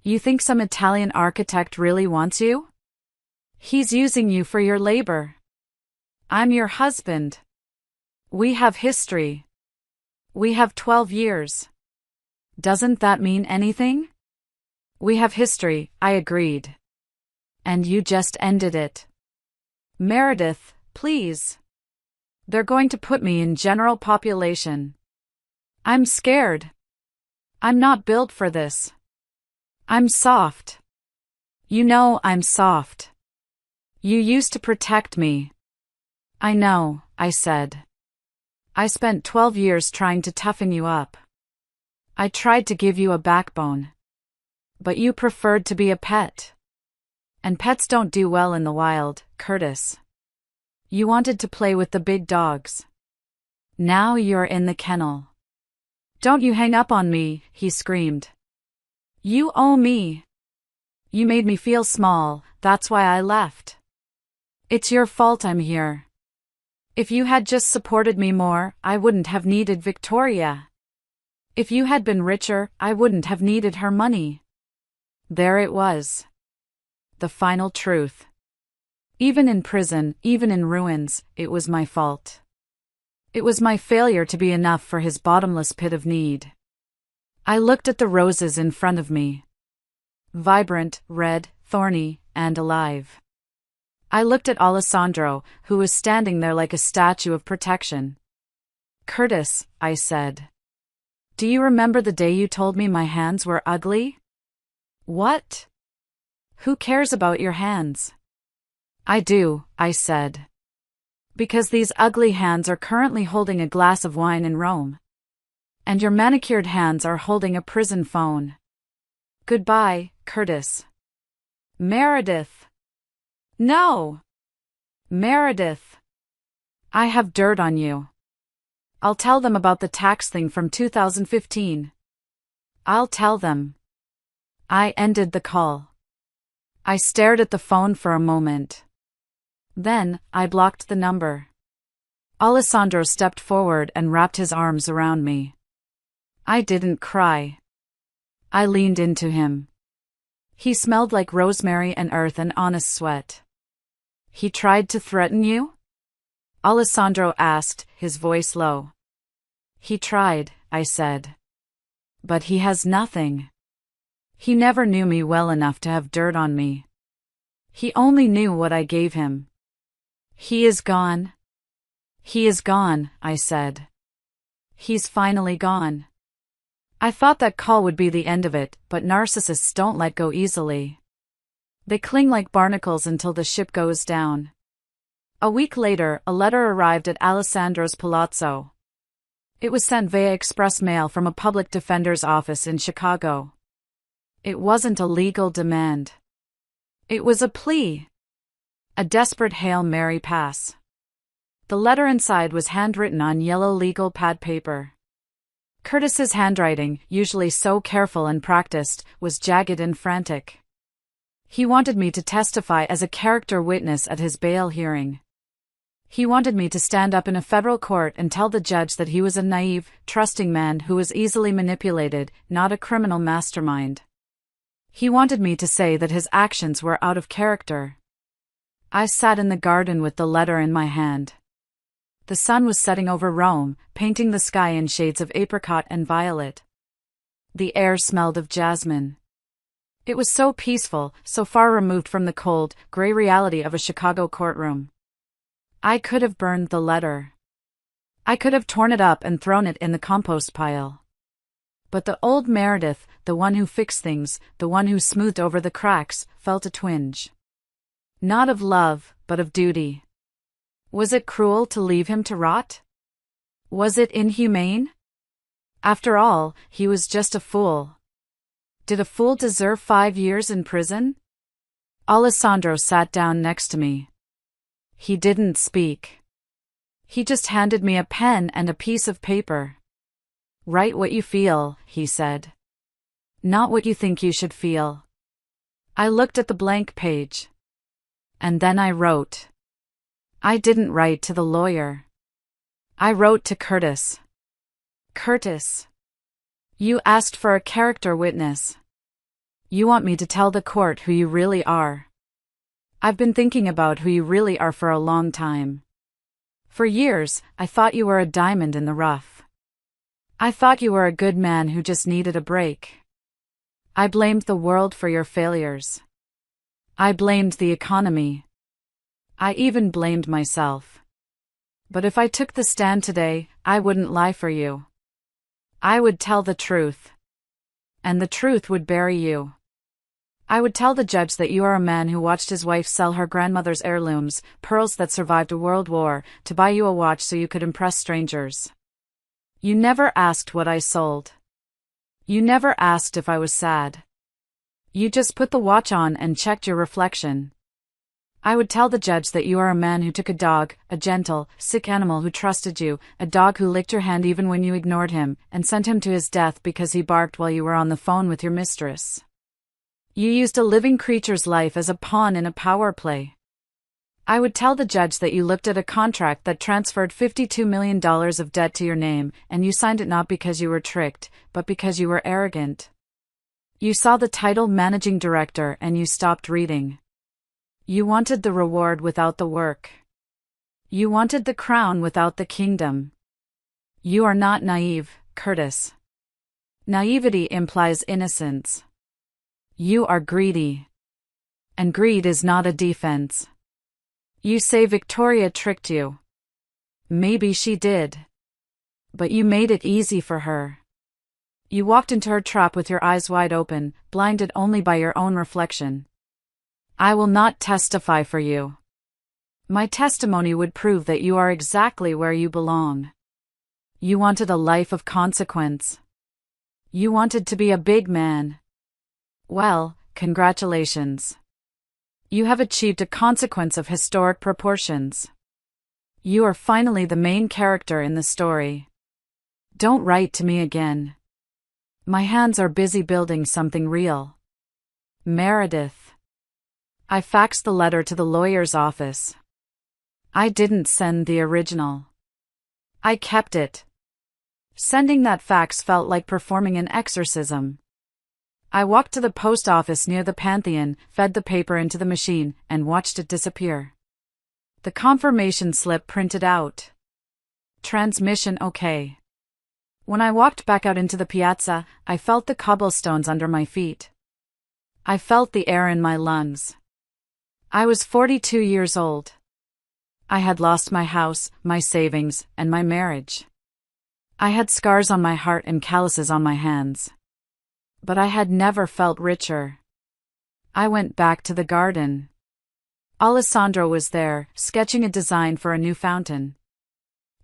You think some Italian architect really wants you? He's using you for your labor. I'm your husband. We have history. We have 12 years. Doesn't that mean anything? We have history, I agreed. And you just ended it. Meredith, please. They're going to put me in general population. I'm scared. I'm not built for this. I'm soft. You know I'm soft. You used to protect me. I know, I said. I spent 12 years trying to toughen you up. I tried to give you a backbone. But you preferred to be a pet. And pets don't do well in the wild, Curtis. You wanted to play with the big dogs. Now you're in the kennel. Don't you hang up on me, he screamed. You owe me. You made me feel small, that's why I left. It's your fault I'm here. If you had just supported me more, I wouldn't have needed Victoria. If you had been richer, I wouldn't have needed her money. There it was. The final truth. Even in prison, even in ruins, it was my fault. It was my failure to be enough for his bottomless pit of need. I looked at the roses in front of me. Vibrant, red, thorny, and alive. I looked at Alessandro, who was standing there like a statue of protection. Curtis, I said. Do you remember the day you told me my hands were ugly? What? Who cares about your hands? I do, I said. Because these ugly hands are currently holding a glass of wine in Rome. And your manicured hands are holding a prison phone. Goodbye, Curtis. Meredith. No! Meredith. I have dirt on you. I'll tell them about the tax thing from 2015. I'll tell them. I ended the call. I stared at the phone for a moment. Then, I blocked the number. Alessandro stepped forward and wrapped his arms around me. I didn't cry. I leaned into him. He smelled like rosemary and earth and honest sweat. He tried to threaten you? Alessandro asked, his voice low. He tried, I said. But he has nothing. He never knew me well enough to have dirt on me. He only knew what I gave him. He is gone. He is gone, I said. He's finally gone. I thought that call would be the end of it, but narcissists don't let go easily. They cling like barnacles until the ship goes down. A week later, a letter arrived at Alessandro's palazzo. It was sent via express mail from a public defender's office in Chicago. It wasn't a legal demand. It was a plea. A desperate Hail Mary pass. The letter inside was handwritten on yellow legal pad paper. Curtis's handwriting, usually so careful and practiced, was jagged and frantic. He wanted me to testify as a character witness at his bail hearing. He wanted me to stand up in a federal court and tell the judge that he was a naive, trusting man who was easily manipulated, not a criminal mastermind. He wanted me to say that his actions were out of character. I sat in the garden with the letter in my hand. The sun was setting over Rome, painting the sky in shades of apricot and violet. The air smelled of jasmine. It was so peaceful, so far removed from the cold, gray reality of a Chicago courtroom. I could have burned the letter. I could have torn it up and thrown it in the compost pile. But the old Meredith, the one who fixed things, the one who smoothed over the cracks, felt a twinge. Not of love, but of duty. Was it cruel to leave him to rot? Was it inhumane? After all, he was just a fool. Did a fool deserve 5 years in prison? Alessandro sat down next to me. He didn't speak. He just handed me a pen and a piece of paper. Write what you feel, he said. Not what you think you should feel. I looked at the blank page. And then I wrote. I didn't write to the lawyer. I wrote to Curtis. Curtis. You asked for a character witness. You want me to tell the court who you really are. I've been thinking about who you really are for a long time. For years, I thought you were a diamond in the rough. I thought you were a good man who just needed a break. I blamed the world for your failures. I blamed the economy. I even blamed myself. But if I took the stand today, I wouldn't lie for you. I would tell the truth. And the truth would bury you. I would tell the judge that you are a man who watched his wife sell her grandmother's heirlooms, pearls that survived a world war, to buy you a watch so you could impress strangers. You never asked what I sold. You never asked if I was sad. You just put the watch on and checked your reflection. I would tell the judge that you are a man who took a dog, a gentle, sick animal who trusted you, a dog who licked your hand even when you ignored him, and sent him to his death because he barked while you were on the phone with your mistress. You used a living creature's life as a pawn in a power play. I would tell the judge that you looked at a contract that transferred $52 million of debt to your name, and you signed it not because you were tricked, but because you were arrogant. You saw the title managing director and you stopped reading. You wanted the reward without the work. You wanted the crown without the kingdom. You are not naive, Curtis. Naivety implies innocence. You are greedy. And greed is not a defense. You say Victoria tricked you. Maybe she did. But you made it easy for her. You walked into her trap with your eyes wide open, blinded only by your own reflection. I will not testify for you. My testimony would prove that you are exactly where you belong. You wanted a life of consequence. You wanted to be a big man. Well, congratulations. You have achieved a consequence of historic proportions. You are finally the main character in the story. Don't write to me again. My hands are busy building something real. Meredith. I faxed the letter to the lawyer's office. I didn't send the original. I kept it. Sending that fax felt like performing an exorcism. I walked to the post office near the Pantheon, fed the paper into the machine, and watched it disappear. The confirmation slip printed out. Transmission okay. When I walked back out into the piazza, I felt the cobblestones under my feet. I felt the air in my lungs. I was 42 years old. I had lost my house, my savings, and my marriage. I had scars on my heart and calluses on my hands. But I had never felt richer. I went back to the garden. Alessandro was there, sketching a design for a new fountain.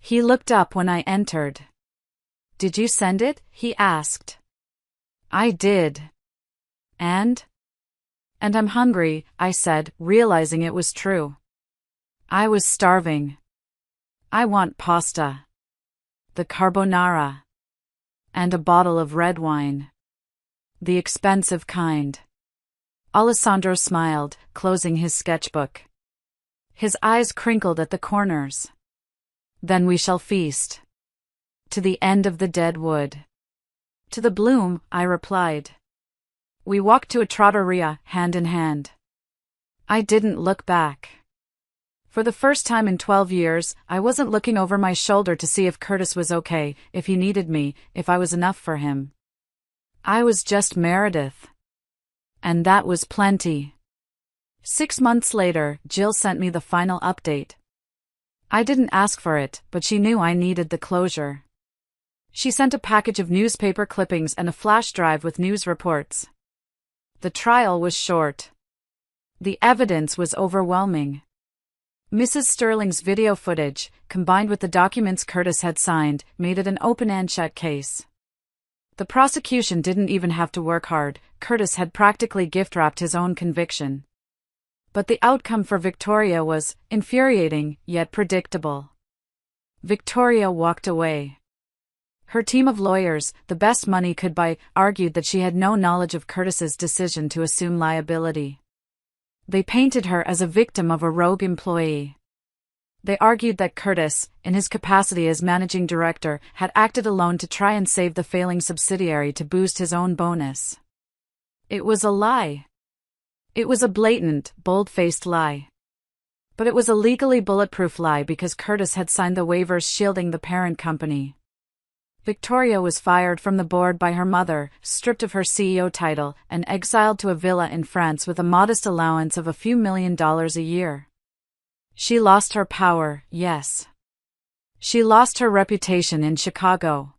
He looked up when I entered. Did you send it? He asked. I did. And I'm hungry, I said, realizing it was true. I was starving. I want pasta. The carbonara. And a bottle of red wine. The expensive kind. Alessandro smiled, closing his sketchbook. His eyes crinkled at the corners. Then we shall feast. To the end of the dead wood. To the bloom, I replied. We walked to a trattoria, hand in hand. I didn't look back. For the first time in 12 years, I wasn't looking over my shoulder to see if Curtis was okay, if he needed me, if I was enough for him. I was just Meredith. And that was plenty. 6 months later, Jill sent me the final update. I didn't ask for it, but she knew I needed the closure. She sent a package of newspaper clippings and a flash drive with news reports. The trial was short. The evidence was overwhelming. Mrs. Sterling's video footage, combined with the documents Curtis had signed, made it an open-and shut case. The prosecution didn't even have to work hard. Curtis had practically gift-wrapped his own conviction. But the outcome for Victoria was infuriating, yet predictable. Victoria walked away. Her team of lawyers, the best money could buy, argued that she had no knowledge of Curtis's decision to assume liability. They painted her as a victim of a rogue employee. They argued that Curtis, in his capacity as managing director, had acted alone to try and save the failing subsidiary to boost his own bonus. It was a lie. It was a blatant, bold-faced lie. But it was a legally bulletproof lie because Curtis had signed the waivers shielding the parent company. Victoria was fired from the board by her mother, stripped of her CEO title, and exiled to a villa in France with a modest allowance of a few $1,000,000 a year. She lost her power, yes. She lost her reputation in Chicago.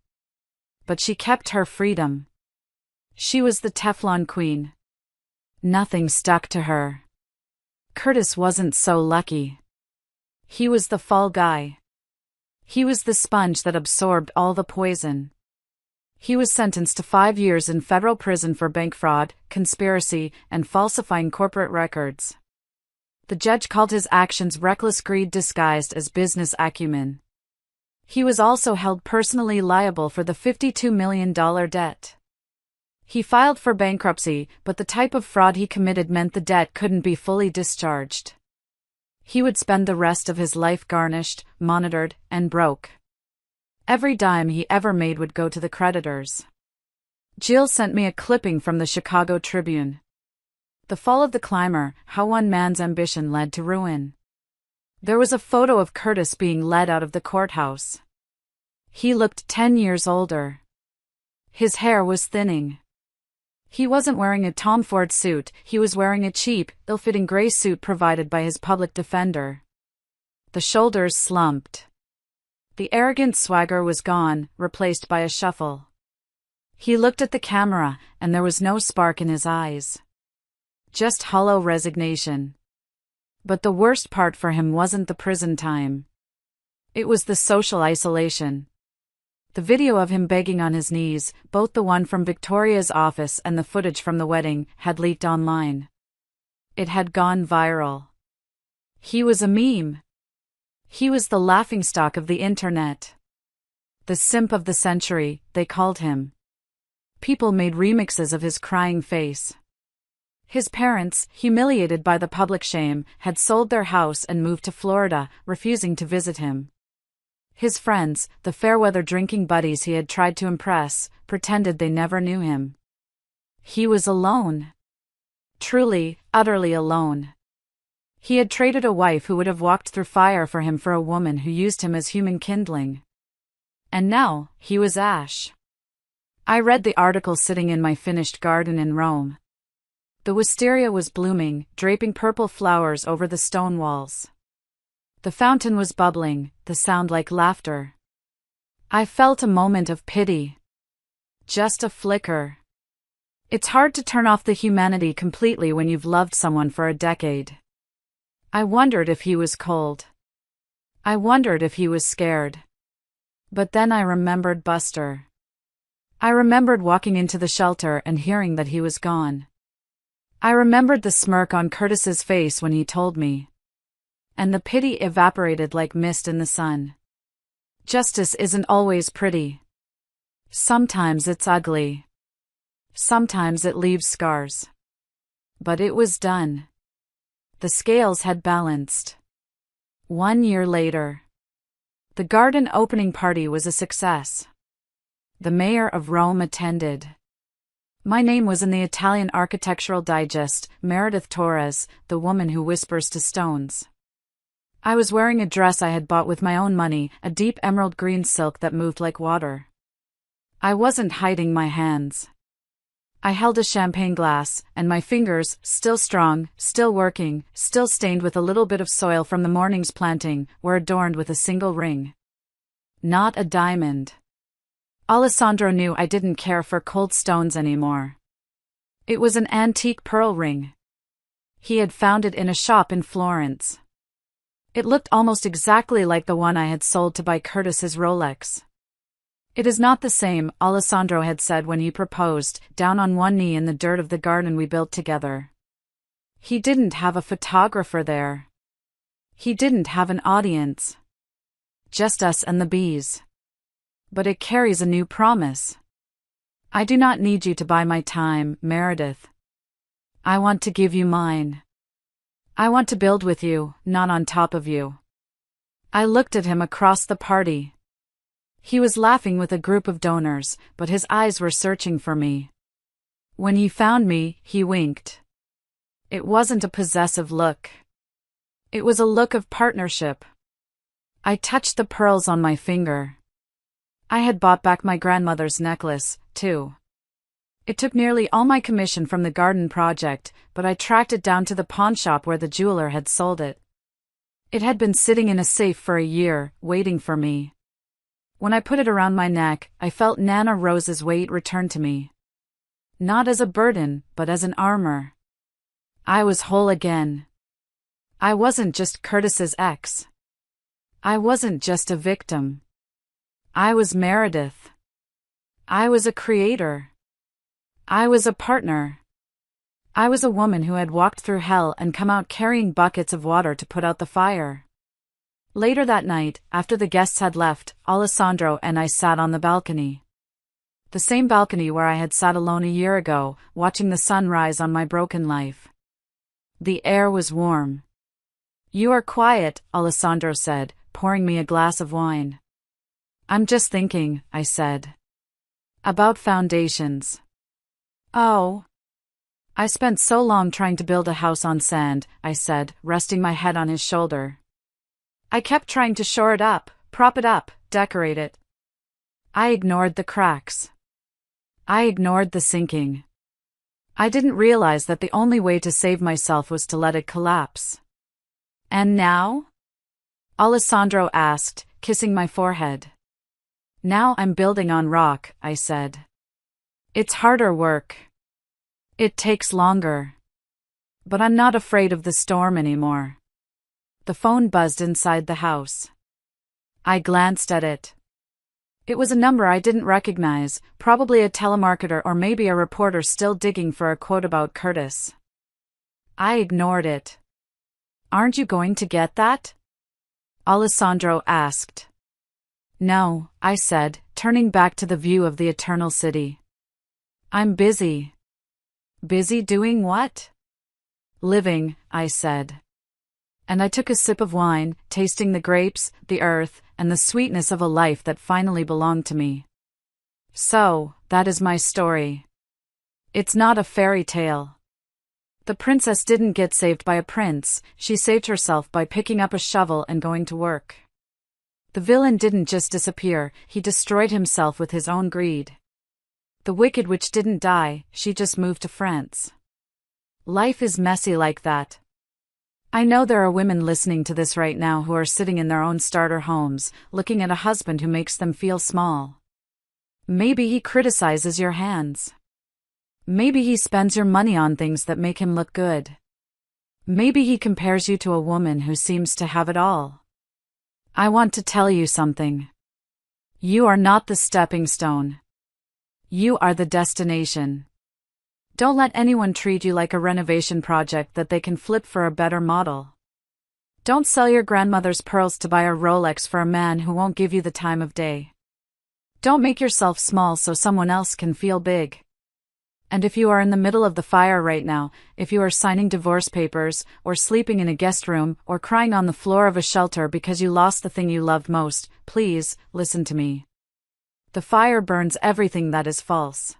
But she kept her freedom. She was the Teflon queen. Nothing stuck to her. Curtis wasn't so lucky. He was the fall guy. He was the sponge that absorbed all the poison. He was sentenced to 5 years in federal prison for bank fraud, conspiracy, and falsifying corporate records. The judge called his actions reckless greed disguised as business acumen. He was also held personally liable for the $52 million debt. He filed for bankruptcy, but the type of fraud he committed meant the debt couldn't be fully discharged. He would spend the rest of his life garnished, monitored, and broke. Every dime he ever made would go to the creditors. Jill sent me a clipping from the Chicago Tribune. The Fall of the Climber, How One Man's Ambition Led to Ruin. There was a photo of Curtis being led out of the courthouse. He looked 10 years older. His hair was thinning. He wasn't wearing a Tom Ford suit, he was wearing a cheap, ill-fitting gray suit provided by his public defender. The shoulders slumped. The arrogant swagger was gone, replaced by a shuffle. He looked at the camera, and there was no spark in his eyes. Just hollow resignation. But the worst part for him wasn't the prison time. It was the social isolation. The video of him begging on his knees, both the one from Victoria's office and the footage from the wedding, had leaked online. It had gone viral. He was a meme. He was the laughingstock of the internet. The simp of the century, they called him. People made remixes of his crying face. His parents, humiliated by the public shame, had sold their house and moved to Florida, refusing to visit him. His friends, the fair-weather drinking buddies he had tried to impress, pretended they never knew him. He was alone. Truly, utterly alone. He had traded a wife who would have walked through fire for him for a woman who used him as human kindling. And now, he was ash. I read the article sitting in my finished garden in Rome. The wisteria was blooming, draping purple flowers over the stone walls. The fountain was bubbling, the sound like laughter. I felt a moment of pity. Just a flicker. It's hard to turn off the humanity completely when you've loved someone for a decade. I wondered if he was cold. I wondered if he was scared. But then I remembered Buster. I remembered walking into the shelter and hearing that he was gone. I remembered the smirk on Curtis's face when he told me. And the pity evaporated like mist in the sun. Justice isn't always pretty. Sometimes it's ugly. Sometimes it leaves scars. But it was done. The scales had balanced. 1 year later. The garden opening party was a success. The mayor of Rome attended. My name was in the Italian Architectural Digest, Meredith Torres, the woman who whispers to stones. I was wearing a dress I had bought with my own money, a deep emerald green silk that moved like water. I wasn't hiding my hands. I held a champagne glass, and my fingers, still strong, still working, still stained with a little bit of soil from the morning's planting, were adorned with a single ring. Not a diamond. Alessandro knew I didn't care for cold stones anymore. It was an antique pearl ring. He had found it in a shop in Florence. It looked almost exactly like the one I had sold to buy Curtis's Rolex. It is not the same, Alessandro had said when he proposed, down on one knee in the dirt of the garden we built together. He didn't have a photographer there. He didn't have an audience. Just us and the bees. But it carries a new promise. I do not need you to buy my time, Meredith. I want to give you mine. I want to build with you, not on top of you. I looked at him across the party. He was laughing with a group of donors, but his eyes were searching for me. When he found me, he winked. It wasn't a possessive look. It was a look of partnership. I touched the pearls on my finger. I had bought back my grandmother's necklace, too. It took nearly all my commission from the garden project, but I tracked it down to the pawnshop where the jeweler had sold it. It had been sitting in a safe for a year, waiting for me. When I put it around my neck, I felt Nana Rose's weight return to me. Not as a burden, but as an armor. I was whole again. I wasn't just Curtis's ex. I wasn't just a victim. I was Meredith. I was a creator. I was a partner. I was a woman who had walked through hell and come out carrying buckets of water to put out the fire. Later that night, after the guests had left, Alessandro and I sat on the balcony. The same balcony where I had sat alone a year ago, watching the sun rise on my broken life. The air was warm. "You are quiet," Alessandro said, pouring me a glass of wine. "I'm just thinking," I said. "About foundations." "Oh. I spent so long trying to build a house on sand," I said, resting my head on his shoulder. "I kept trying to shore it up, prop it up, decorate it. I ignored the cracks. I ignored the sinking. I didn't realize that the only way to save myself was to let it collapse." "And now?" Alessandro asked, kissing my forehead. "Now I'm building on rock," I said. "It's harder work. It takes longer. But I'm not afraid of the storm anymore." The phone buzzed inside the house. I glanced at it. It was a number I didn't recognize, probably a telemarketer or maybe a reporter still digging for a quote about Curtis. I ignored it. "Aren't you going to get that?" Alessandro asked. "No," I said, turning back to the view of the eternal city. "I'm busy." "Busy doing what?" "Living," I said. And I took a sip of wine, tasting the grapes, the earth, and the sweetness of a life that finally belonged to me. So, that is my story. It's not a fairy tale. The princess didn't get saved by a prince, she saved herself by picking up a shovel and going to work. The villain didn't just disappear, he destroyed himself with his own greed. The wicked witch didn't die, she just moved to France. Life is messy like that. I know there are women listening to this right now who are sitting in their own starter homes, looking at a husband who makes them feel small. Maybe he criticizes your hands. Maybe he spends your money on things that make him look good. Maybe he compares you to a woman who seems to have it all. I want to tell you something. You are not the stepping stone. You are the destination. Don't let anyone treat you like a renovation project that they can flip for a better model. Don't sell your grandmother's pearls to buy a Rolex for a man who won't give you the time of day. Don't make yourself small so someone else can feel big. And if you are in the middle of the fire right now, if you are signing divorce papers, or sleeping in a guest room, or crying on the floor of a shelter because you lost the thing you loved most, please, listen to me. The fire burns everything that is false.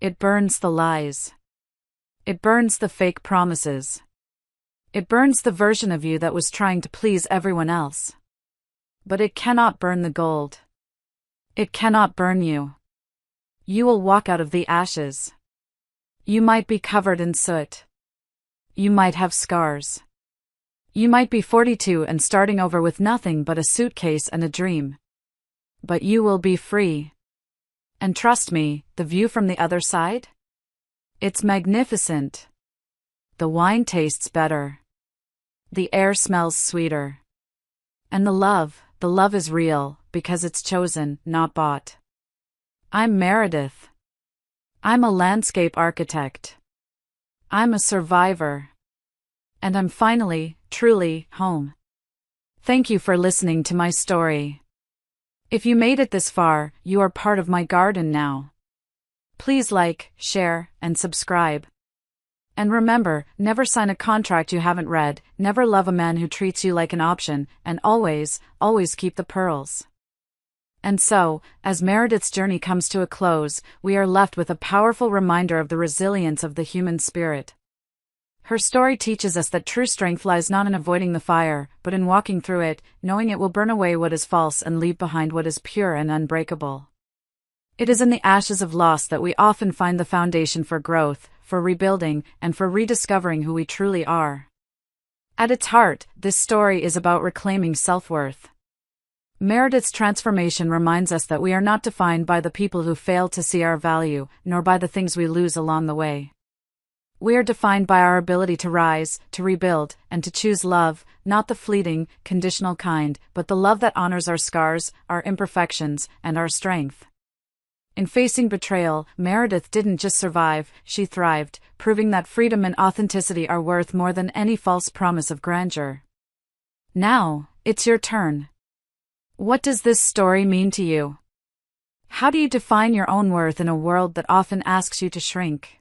It burns the lies. It burns the fake promises. It burns the version of you that was trying to please everyone else. But it cannot burn the gold. It cannot burn you. You will walk out of the ashes. You might be covered in soot. You might have scars. You might be 42 and starting over with nothing but a suitcase and a dream. But you will be free. And trust me, the view from the other side? It's magnificent. The wine tastes better. The air smells sweeter. And the love is real, because it's chosen, not bought. I'm Meredith. I'm a landscape architect. I'm a survivor. And I'm finally, truly, home. Thank you for listening to my story. If you made it this far, you are part of my garden now. Please like, share, and subscribe. And remember, never sign a contract you haven't read, never love a man who treats you like an option, and always, always keep the pearls. And so, as Meredith's journey comes to a close, we are left with a powerful reminder of the resilience of the human spirit. Her story teaches us that true strength lies not in avoiding the fire, but in walking through it, knowing it will burn away what is false and leave behind what is pure and unbreakable. It is in the ashes of loss that we often find the foundation for growth, for rebuilding, and for rediscovering who we truly are. At its heart, this story is about reclaiming self-worth. Meredith's transformation reminds us that we are not defined by the people who fail to see our value, nor by the things we lose along the way. We are defined by our ability to rise, to rebuild, and to choose love, not the fleeting, conditional kind, but the love that honors our scars, our imperfections, and our strength. In facing betrayal, Meredith didn't just survive, she thrived, proving that freedom and authenticity are worth more than any false promise of grandeur. Now, it's your turn. What does this story mean to you? How do you define your own worth in a world that often asks you to shrink?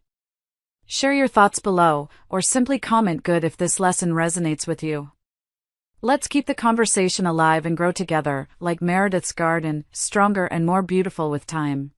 Share your thoughts below, or simply comment good if this lesson resonates with you. Let's keep the conversation alive and grow together, like Meredith's garden, stronger and more beautiful with time.